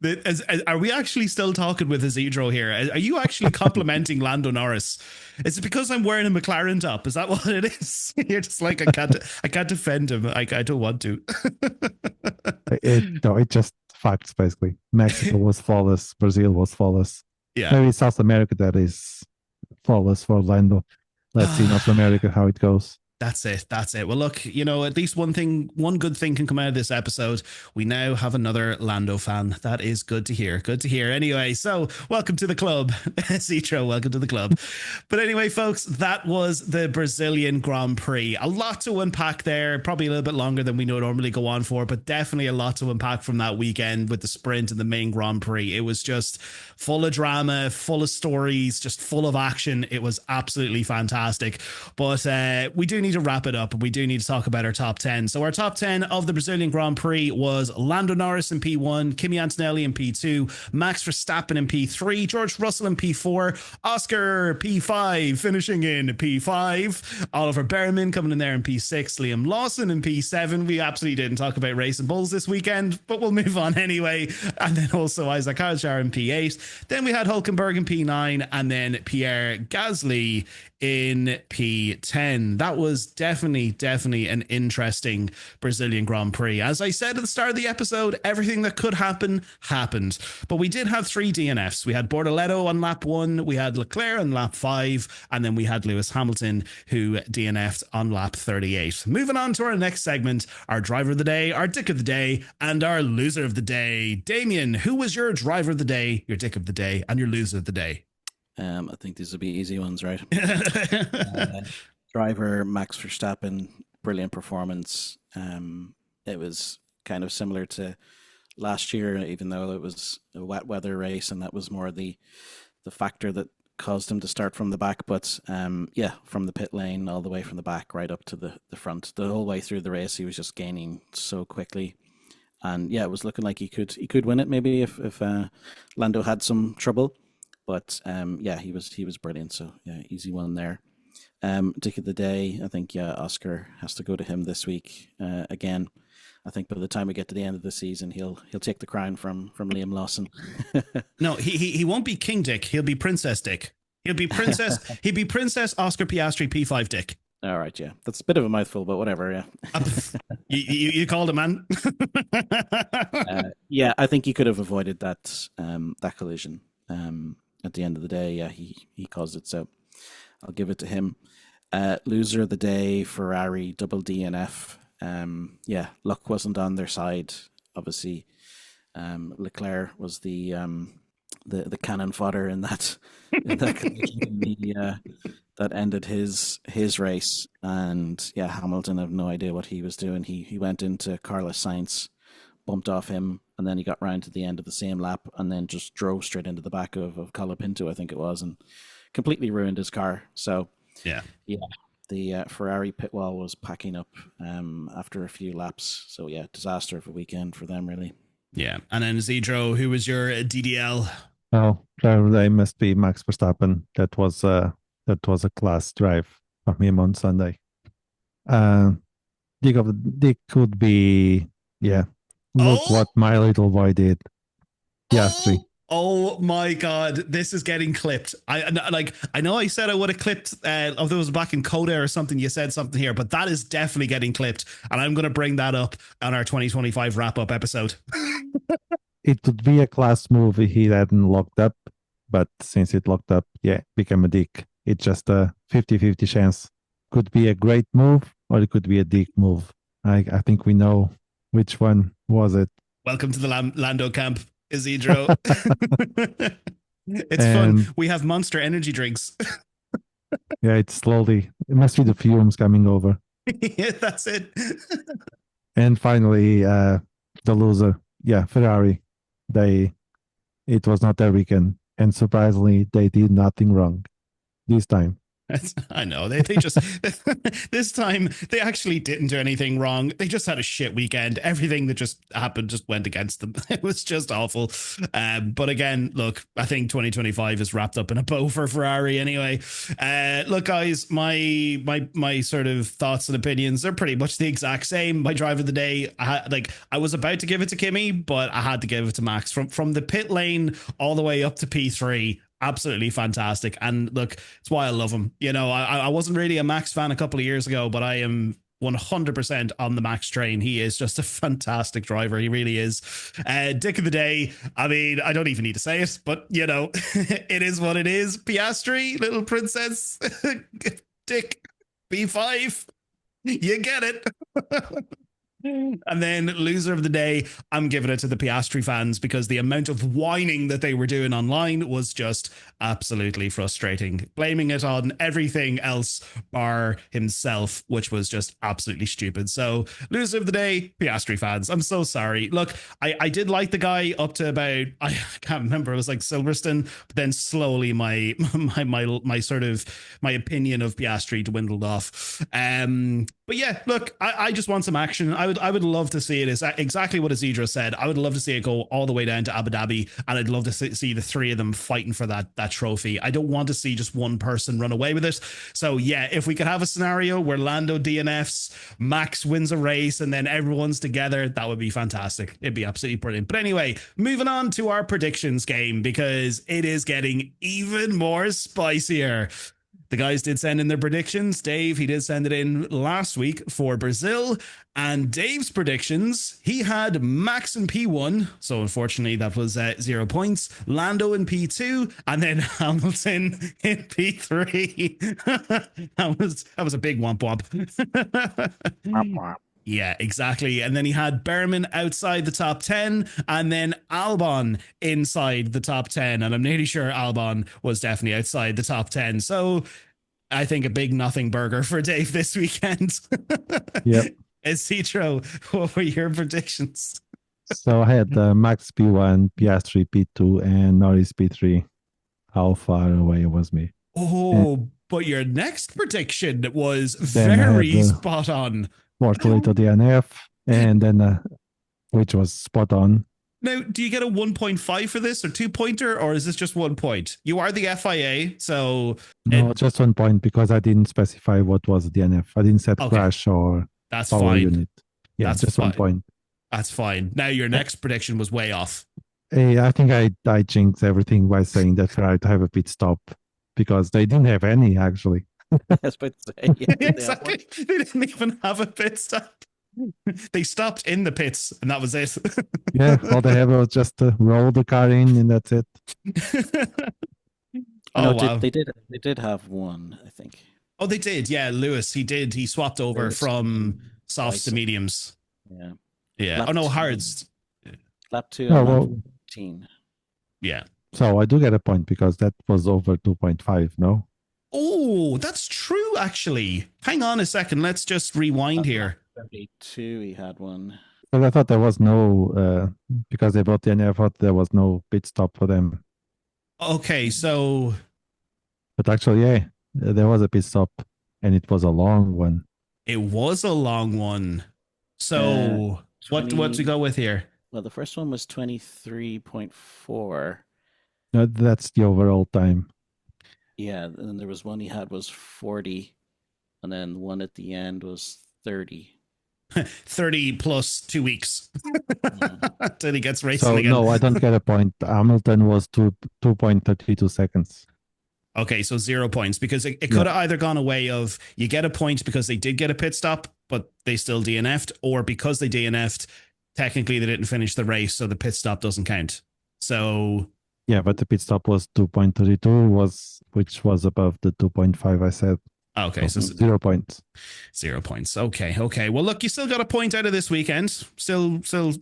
Are we actually still talking with Isidro here? Are you actually complimenting Lando Norris? Is it because I'm wearing a McLaren top? Is that what it is? You're just like, I can't defend him. I don't want to. It's just facts, basically. Mexico was flawless. Brazil was flawless. Yeah. Maybe South America that is flawless for Lando. Let's see North America how it goes. That's it. Well, look, at least one good thing can come out of this episode. We now have another Lando fan. That is good to hear. Good to hear. Anyway, so welcome to the club. Citro, welcome to the club. But anyway, folks, that was the Brazilian Grand Prix. A lot to unpack there. Probably a little bit longer than we normally go on for, but definitely a lot to unpack from that weekend with the sprint and the main Grand Prix. It was just full of drama, full of stories, just full of action. It was absolutely fantastic. But we do need to wrap it up, and we do need to talk about our top 10. So our top 10 of the Brazilian Grand Prix was Lando Norris in P1, Kimi Antonelli in P2, Max Verstappen in P3, George Russell in P4, Oscar P5 finishing in P5, Oliver Behrman coming in there in P6, Liam Lawson in P7. We absolutely didn't talk about racing bulls this weekend, but we'll move on anyway. And then also Isaac Hadjar in P8. Then we had Hulkenberg in P9, and then Pierre Gasly in P10. That was definitely an interesting Brazilian Grand Prix. As I said at the start of the episode, everything that could happen happened. But we did have 3 DNFs. We had Bortoleto on lap 1, we had Leclerc on lap 5, and then we had Lewis Hamilton, who DNF'd on lap 38. Moving on to our next segment, our driver of the day, our dick of the day, and our loser of the day. Damien, who was your driver of the day, your dick of the day, and your loser of the day? I think these will be easy ones, right? Driver Max Verstappen. brilliant performance. It was kind of similar to last year, even though it was a wet weather race, and that was more the factor that caused him to start from the back. But yeah, from the pit lane all the way from the back right up to the front, the whole way through the race, he was just gaining so quickly. And yeah, it was looking like he could win it maybe if Lando had some trouble. But yeah, he was brilliant. So yeah, easy one there. Dick of the day, I think Oscar has to go to him this week again. I think by the time we get to the end of the season, he'll take the crown from Liam Lawson. No, he won't be King Dick. He'll be Princess Dick. He'll be Princess Oscar Piastri P5 Dick. All right, yeah, that's a bit of a mouthful, but whatever. Yeah, you called him, man. Yeah, I think he could have avoided that collision. At the end of the day, yeah, he caused it, so I'll give it to him. Loser of the day, Ferrari, double DNF. Yeah, luck wasn't on their side. Obviously, Leclerc was the cannon fodder in that that ended his race. And yeah, Hamilton have no idea what he was doing. He went into Carlos Sainz, bumped off him, and then he got round to the end of the same lap, and then just drove straight into the back of Colapinto, I think it was, and completely ruined his car. So yeah. The Ferrari pit wall was packing up after a few laps. So yeah, disaster of a weekend for them, really. Yeah, and then Zedro, who was your DDL? Oh, driver of the day must be Max Verstappen. That was a class drive from him on Sunday. Dick could be, yeah. Look what my little boy did. Piastri. Oh my God, this is getting clipped. I know I said I would have clipped, if it was back in Coda or something, you said something here, but that is definitely getting clipped. And I'm going to bring that up on our 2025 wrap-up episode. It would be a class move if he hadn't locked up, but since it locked up, yeah, became a dick. It's just a 50-50 chance. Could be a great move, or it could be a dick move. I think we know which one was it. Welcome to the Lando camp, Isidro. It's fun. We have Monster energy drinks. Yeah, it's slowly. It must be the fumes coming over. Yeah, that's it. And finally, the loser. Yeah, Ferrari. It was not their weekend, and surprisingly, they did nothing wrong this time. I know they just this time they actually didn't do anything wrong. They just had a shit weekend. Everything that just happened just went against them. It was just awful. But again, look, I think 2025 is wrapped up in a bow for Ferrari anyway. Look, guys, my sort of thoughts and opinions are pretty much the exact same. My drive of the day, I was about to give it to Kimi, but I had to give it to Max from the pit lane all the way up to P3. Absolutely fantastic. And look, it's why I love him. You know, I wasn't really a Max fan a couple of years ago, but I am 100% on the Max train. He is just a fantastic driver. He really is. Dick of the day. I mean, I don't even need to say it, but you know, it is what it is. Piastri, little princess, Dick, B5. You get it. And then loser of the day, I'm giving it to the Piastri fans because the amount of whining that they were doing online was just absolutely frustrating. Blaming it on everything else bar himself, which was just absolutely stupid. So loser of the day, Piastri fans. I'm so sorry. Look, I did like the guy up to about, I can't remember, it was like Silverstone, but then slowly my sort of my opinion of Piastri dwindled off. But yeah, look, I just want some action. I would love to see it. Is exactly what Isidro said. I would love to see it go all the way down to Abu Dhabi, and I'd love to see the three of them fighting for that trophy. I don't want to see just one person run away with it. So yeah, if we could have a scenario where Lando DNFs, Max wins a race, and then everyone's together, that would be fantastic. It'd be absolutely brilliant. But anyway, moving on to our predictions game because it is getting even more spicier. The guys did send in their predictions. Dave, he did send it in last week for Brazil. And Dave's predictions, he had Max in P1. So unfortunately, that was 0 points. Lando in P2. And then Hamilton in P3. that was a big womp womp. Yeah, exactly. And then he had Berman outside the top 10 and then Albon inside the top 10. And I'm nearly sure Albon was definitely outside the top 10. So I think a big nothing burger for Dave this weekend. Yep. Citro, what were your predictions? So I had Max P1, Piastri P2, and Norris P3. How far away was me? Oh, but your next prediction was Then I had very the- spot on. Portolito DNF, and then which was spot on. Now, do you get a 1.5 for this or 2-pointer, or is this just 1 point? You are the FIA, so No, just 1 point because I didn't specify what was DNF. I didn't set Okay. crash or that's power fine. unit. Yeah, That's just 1 fine. point. That's fine. Now, your next prediction was way off. Hey, I think I jinxed everything by saying that Ferrari to have a pit stop because they didn't have any actually. I was about to say, yeah, did they have Exactly. They didn't even have a pit stop. They stopped in the pits, and that was it. Yeah, all they have was just to roll the car in, and that's it. Oh, No, wow. they did have one, I think. Oh, they did. Yeah, Lewis, he did. He swapped over Lewis. from softs to Twice. mediums. Yeah. Yeah. Lap Oh, no, two. hards. Lap 2 Oh, and lap well. 14. Yeah. So I do get a point because that was over 2.5, no? Oh, that's true, actually. Hang on a second. Let's just rewind here. 32, he had one. Because I thought there was no, because they brought the NF, I thought there was no pit stop for them. Okay, so But actually, yeah, there was a pit stop, and it was a long one. it was a long one. So what to 20 go with here? Well, the first one was 23.4. No, that's the overall time. Yeah, and then there was one he had was 40, and then one at the end was 30. 30 plus 2 weeks Mm. till he gets racing So again. no, I don't get a point. Hamilton was 2.32 seconds. Okay, so 0 points because it could have either gone a way of you get a point because they did get a pit stop, but they still DNF'd, or because they DNF'd, technically they didn't finish the race, so the pit stop doesn't count. So Yeah, but the pit stop was 2.32, which was above the 2.5 I said. okay, so 0 points. 0 points. Okay. Well, look, you still got a point out of this weekend. Still, good. Still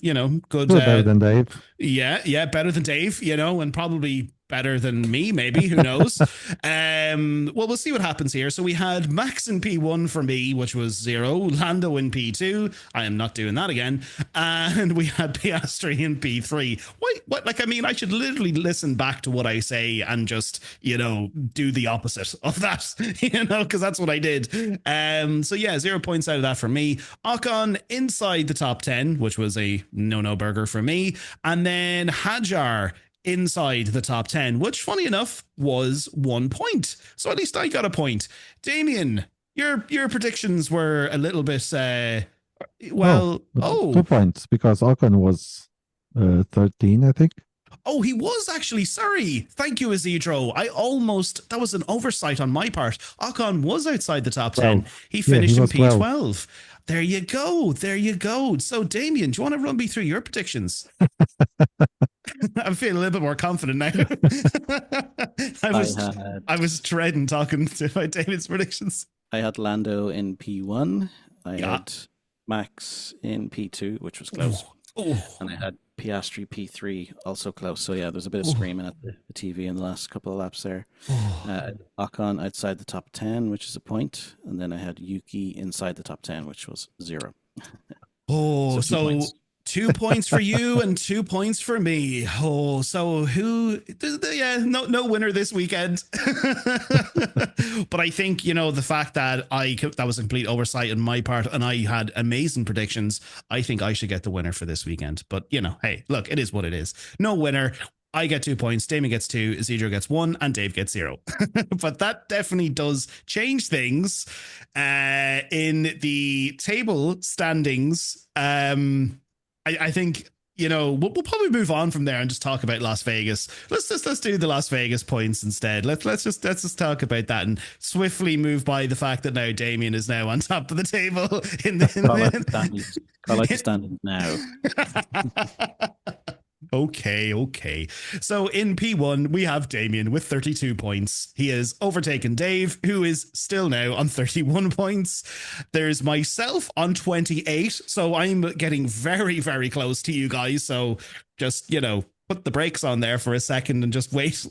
better than Dave. Yeah, better than Dave, and probably better than me, maybe. Who knows? Well, we'll see what happens here. So we had Max in P1 for me, which was 0. Lando in P2. I am not doing that again. And we had Piastri in P3. What? Like, I mean, I should literally listen back to what I say and just, do the opposite of that, because that's what I did. So yeah, 0 points out of that for me. Ocon inside the top 10, which was a no burger for me. And then Hajar inside the top 10, which funny enough was 1 point. So at least I got a point. Damien, your predictions were a little bit 2 points because Ocon was 13, I think. Oh, he was actually. Sorry. Thank you, Isidro. That was an oversight on my part. Ocon was outside the top 10. He finished he in was P12. There you go. So, Damien, do you want to run me through your predictions? I'm feeling a little bit more confident now. I was dreading talking about Damien's predictions. I had Lando in P1. I Yeah. had Max in P2, which was close. Oh. And I had Piastri P3, also close. So yeah, there's a bit of screaming at the TV in the last couple of laps there. Ocon outside the top 10, which is a point. And then I had Yuki inside the top 10, which was 0. Oh, So 2 points. 2 points for you and 2 points for me. Oh, so who? Yeah, no winner this weekend. But I think the fact that that was a complete oversight on my part, and I had amazing predictions. I think I should get the winner for this weekend. But hey, look, it is what it is. No winner. I get 2 points. Damien gets 2. Isidro gets 1, and Dave gets 0. But that definitely does change things in the table standings. I think we'll probably move on from there and just talk about Las Vegas. Let's do the Las Vegas points instead. Let's just talk about that and swiftly move by the fact that now Damien is now on top of the table I like the standings now. Okay. So in P1, we have Damien with 32 points. He has overtaken Dave, who is still now on 31 points. There's myself on 28. So I'm getting very, very close to you guys. So just, put the brakes on there for a second and just wait.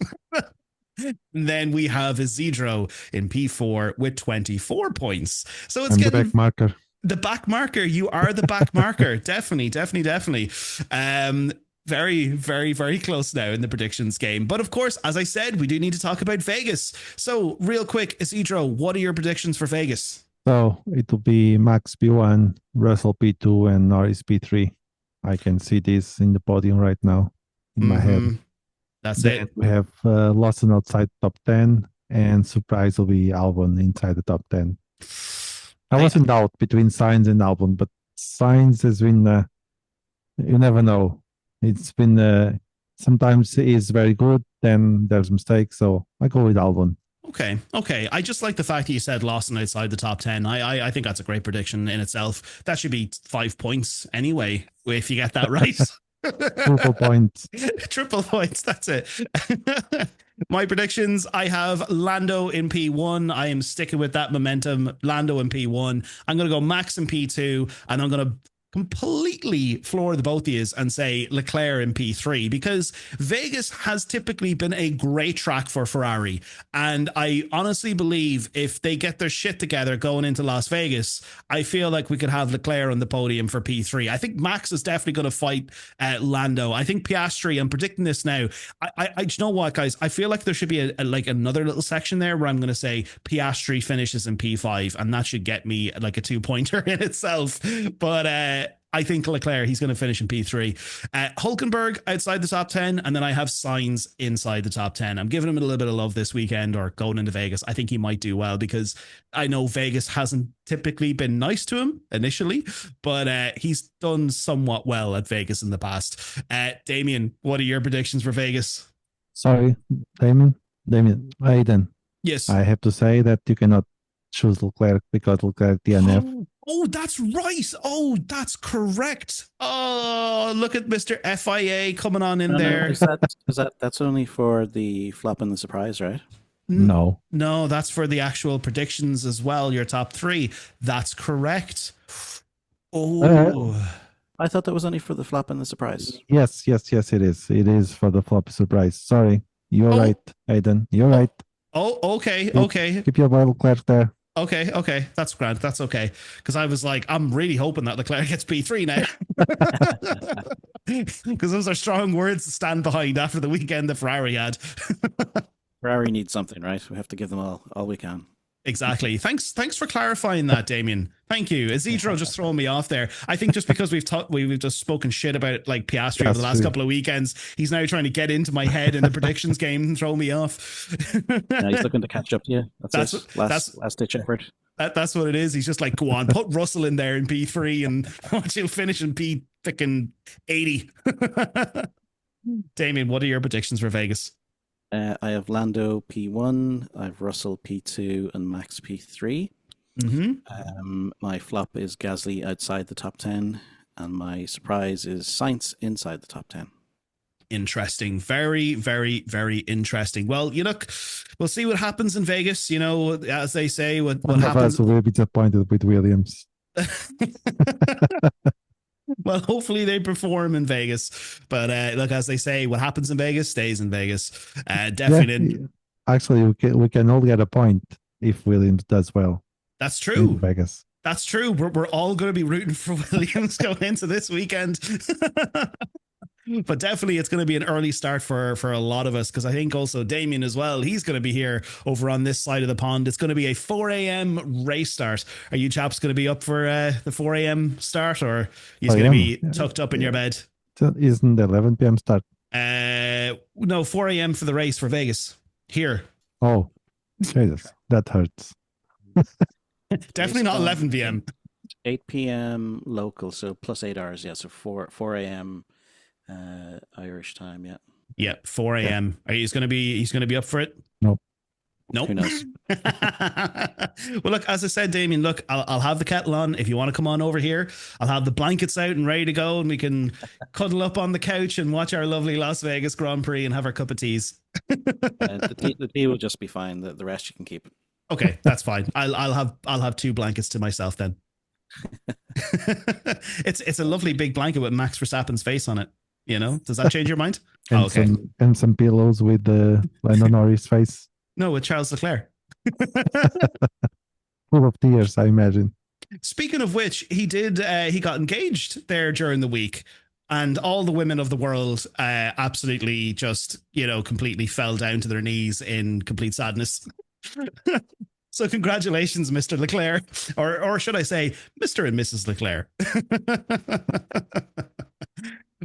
And then we have Isidro in P4 with 24 points. So it's I'm the getting back marker. the back marker. You are the back marker. Definitely. Very, very, very close now in the predictions game. But of course, as I said, we do need to talk about Vegas. So real quick, Isidro, what are your predictions for Vegas? So it will be Max P1, Russell P2, and Norris P3. I can see this in the podium right now in my head. That's Then it. we have Lawson outside top 10, and surprise will be Albon inside the top 10. I was in doubt between Sainz and Albon, but Sainz has been, you never know. It's been, sometimes he's very good, then there's mistakes, so I go with Albon. Okay. I just like the fact that you said Lawson outside the top 10. I think that's a great prediction in itself. That should be 5 points anyway, if you get that right. Triple points. Triple points, that's it. My predictions, I have Lando in P1. I am sticking with that momentum. Lando in P1. I'm going to go Max in P2, and I'm going to completely floor the both of you and say Leclerc in P3, because Vegas has typically been a great track for Ferrari. And I honestly believe if they get their shit together going into Las Vegas, I feel like we could have Leclerc on the podium for P3. I think Max is definitely going to fight Lando. I think Piastri, I'm predicting this now. I you know what, guys? I feel like there should be like another little section there where I'm going to say Piastri finishes in P5, and that should get me like a 2-pointer in itself. But I think Leclerc, he's going to finish in P3. Hulkenberg outside the top 10, and then I have Sainz inside the top 10. I'm giving him a little bit of love this weekend, or going into Vegas. I think he might do well, because I know Vegas hasn't typically been nice to him initially, but he's done somewhat well at Vegas in the past. Damien, what are your predictions for Vegas? Sorry, Damien, Aiden. Yes. I have to say that you cannot choose Leclerc because Leclerc DNF. Oh, that's right. Oh, that's correct. Oh, look at Mr. FIA coming on in there. That's only for the flop and the surprise, right? No, that's for the actual predictions as well. Your top 3. That's correct. Oh, I thought that was only for the flop and the surprise. Yes, it is. It is for the flop surprise. Sorry, you're right, Aiden. You're right. Oh, okay. Keep your Leclerc there. Okay. That's grand. That's okay. Because I was like, I'm really hoping that Leclerc gets P3 now. Because those are strong words to stand behind after the weekend that Ferrari had. Ferrari needs something, right? We have to give them all we can. Exactly. Thanks for clarifying that, Damien. Thank you. Isidro just throwing me off there. I think just because we've just spoken shit about like Piastri over the last couple of weekends, he's now trying to get into my head in the predictions game and throw me off. Yeah, he's looking to catch up to you. That's last ditch effort. That's what it is. He's just like, go on, put Russell in there in P3 and watch him finish in P80. Damien, what are your predictions for Vegas? I have Lando P1, I have Russell P2, and Max P3. My flop is Gasly outside the top 10, and my surprise is Sainz inside the top 10. Interesting. Very, very, very interesting. Well, we'll see what happens in Vegas. As they say, what happens. Will be disappointed with Williams. Well, hopefully they perform in Vegas. But look, as they say, what happens in Vegas stays in Vegas. Definitely. Actually, we can all get a point if Williams does well. That's true. In Vegas. That's true. We're all going to be rooting for Williams going into this weekend. But definitely it's going to be an early start for a lot of us, because I think also Damien as well, he's going to be here over on this side of the pond. It's going to be a 4 a.m. race start. Are you chaps going to be up for the 4 a.m. start, or are you going to be tucked up in your bed? Isn't the 11 p.m. start? No, 4 a.m. for the race for Vegas. Here. Oh, Jesus, that hurts. Definitely not 11 p.m. 8 p.m. local, so plus 8 hours. Yeah, so 4 a.m. Irish time. Yeah, 4 a.m. Are you going to be? He's going to be up for it? Nope. Who knows? Well, look, as I said, Damien, look, I'll have the kettle on if you want to come on over here. I'll have the blankets out and ready to go, and we can cuddle up on the couch and watch our lovely Las Vegas Grand Prix and have our cup of teas. The tea will just be fine. The rest you can keep. Okay, that's fine. I'll have 2 blankets to myself then. It's a lovely big blanket with Max Verstappen's face on it. You know, does that change your mind? And Okay. some pillows with the Lando Norris face. No, with Charles Leclerc. Full of tears, I imagine. Speaking of which, he got engaged there during the week, and all the women of the world absolutely just, completely fell down to their knees in complete sadness. So congratulations, Mr. Leclerc, or should I say, Mr. and Mrs. Leclerc.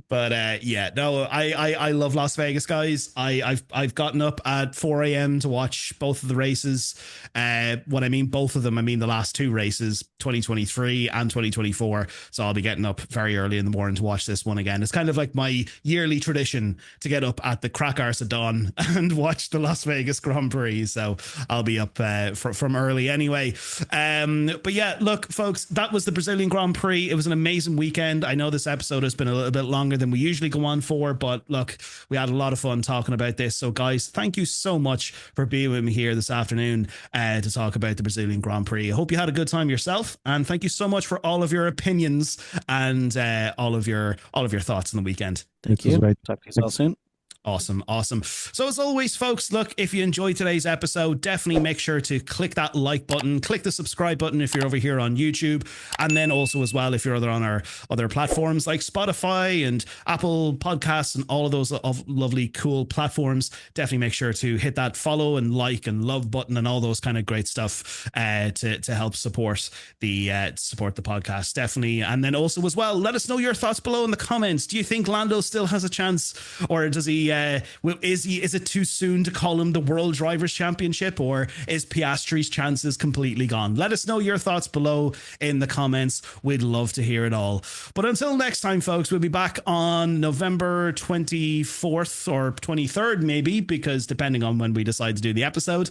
But I love Las Vegas, guys. I've gotten up at 4 a.m. to watch both of the races. When I mean both of them, I mean the last two races, 2023 and 2024. So I'll be getting up very early in the morning to watch this one again. It's kind of like my yearly tradition to get up at the crack arse of dawn and watch the Las Vegas Grand Prix. So I'll be up from early anyway. But yeah, look, folks, that was the Brazilian Grand Prix. It was an amazing weekend. I know this episode has been a little bit longer than we usually go on for, but look, we had a lot of fun talking about this. So guys, thank you so much for being with me here this afternoon to talk about the Brazilian Grand Prix. I hope you had a good time yourself, and thank you so much for all of your opinions and all of your thoughts on the weekend. Thank you. Talk to you all soon. Awesome. So as always, folks, look, if you enjoyed today's episode, definitely make sure to click that like button, click the subscribe button if you're over here on YouTube, and then also as well, if you're on our other platforms like Spotify and Apple Podcasts and all of those lovely, cool platforms, definitely make sure to hit that follow and like and love button and all those kind of great stuff to help support the podcast, definitely. And then also as well, let us know your thoughts below in the comments. Do you think Lando still has a chance, or does he? Is it too soon to call him the World Drivers' Championship, or is Piastri's chances completely gone? Let us know your thoughts below in the comments. We'd love to hear it all. But until next time, folks, we'll be back on November 24th or 23rd, maybe, because depending on when we decide to do the episode,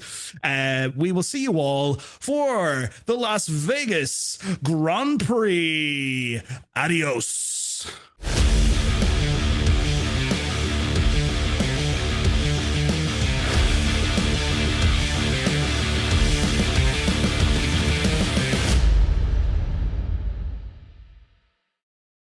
we will see you all for the Las Vegas Grand Prix. Adios.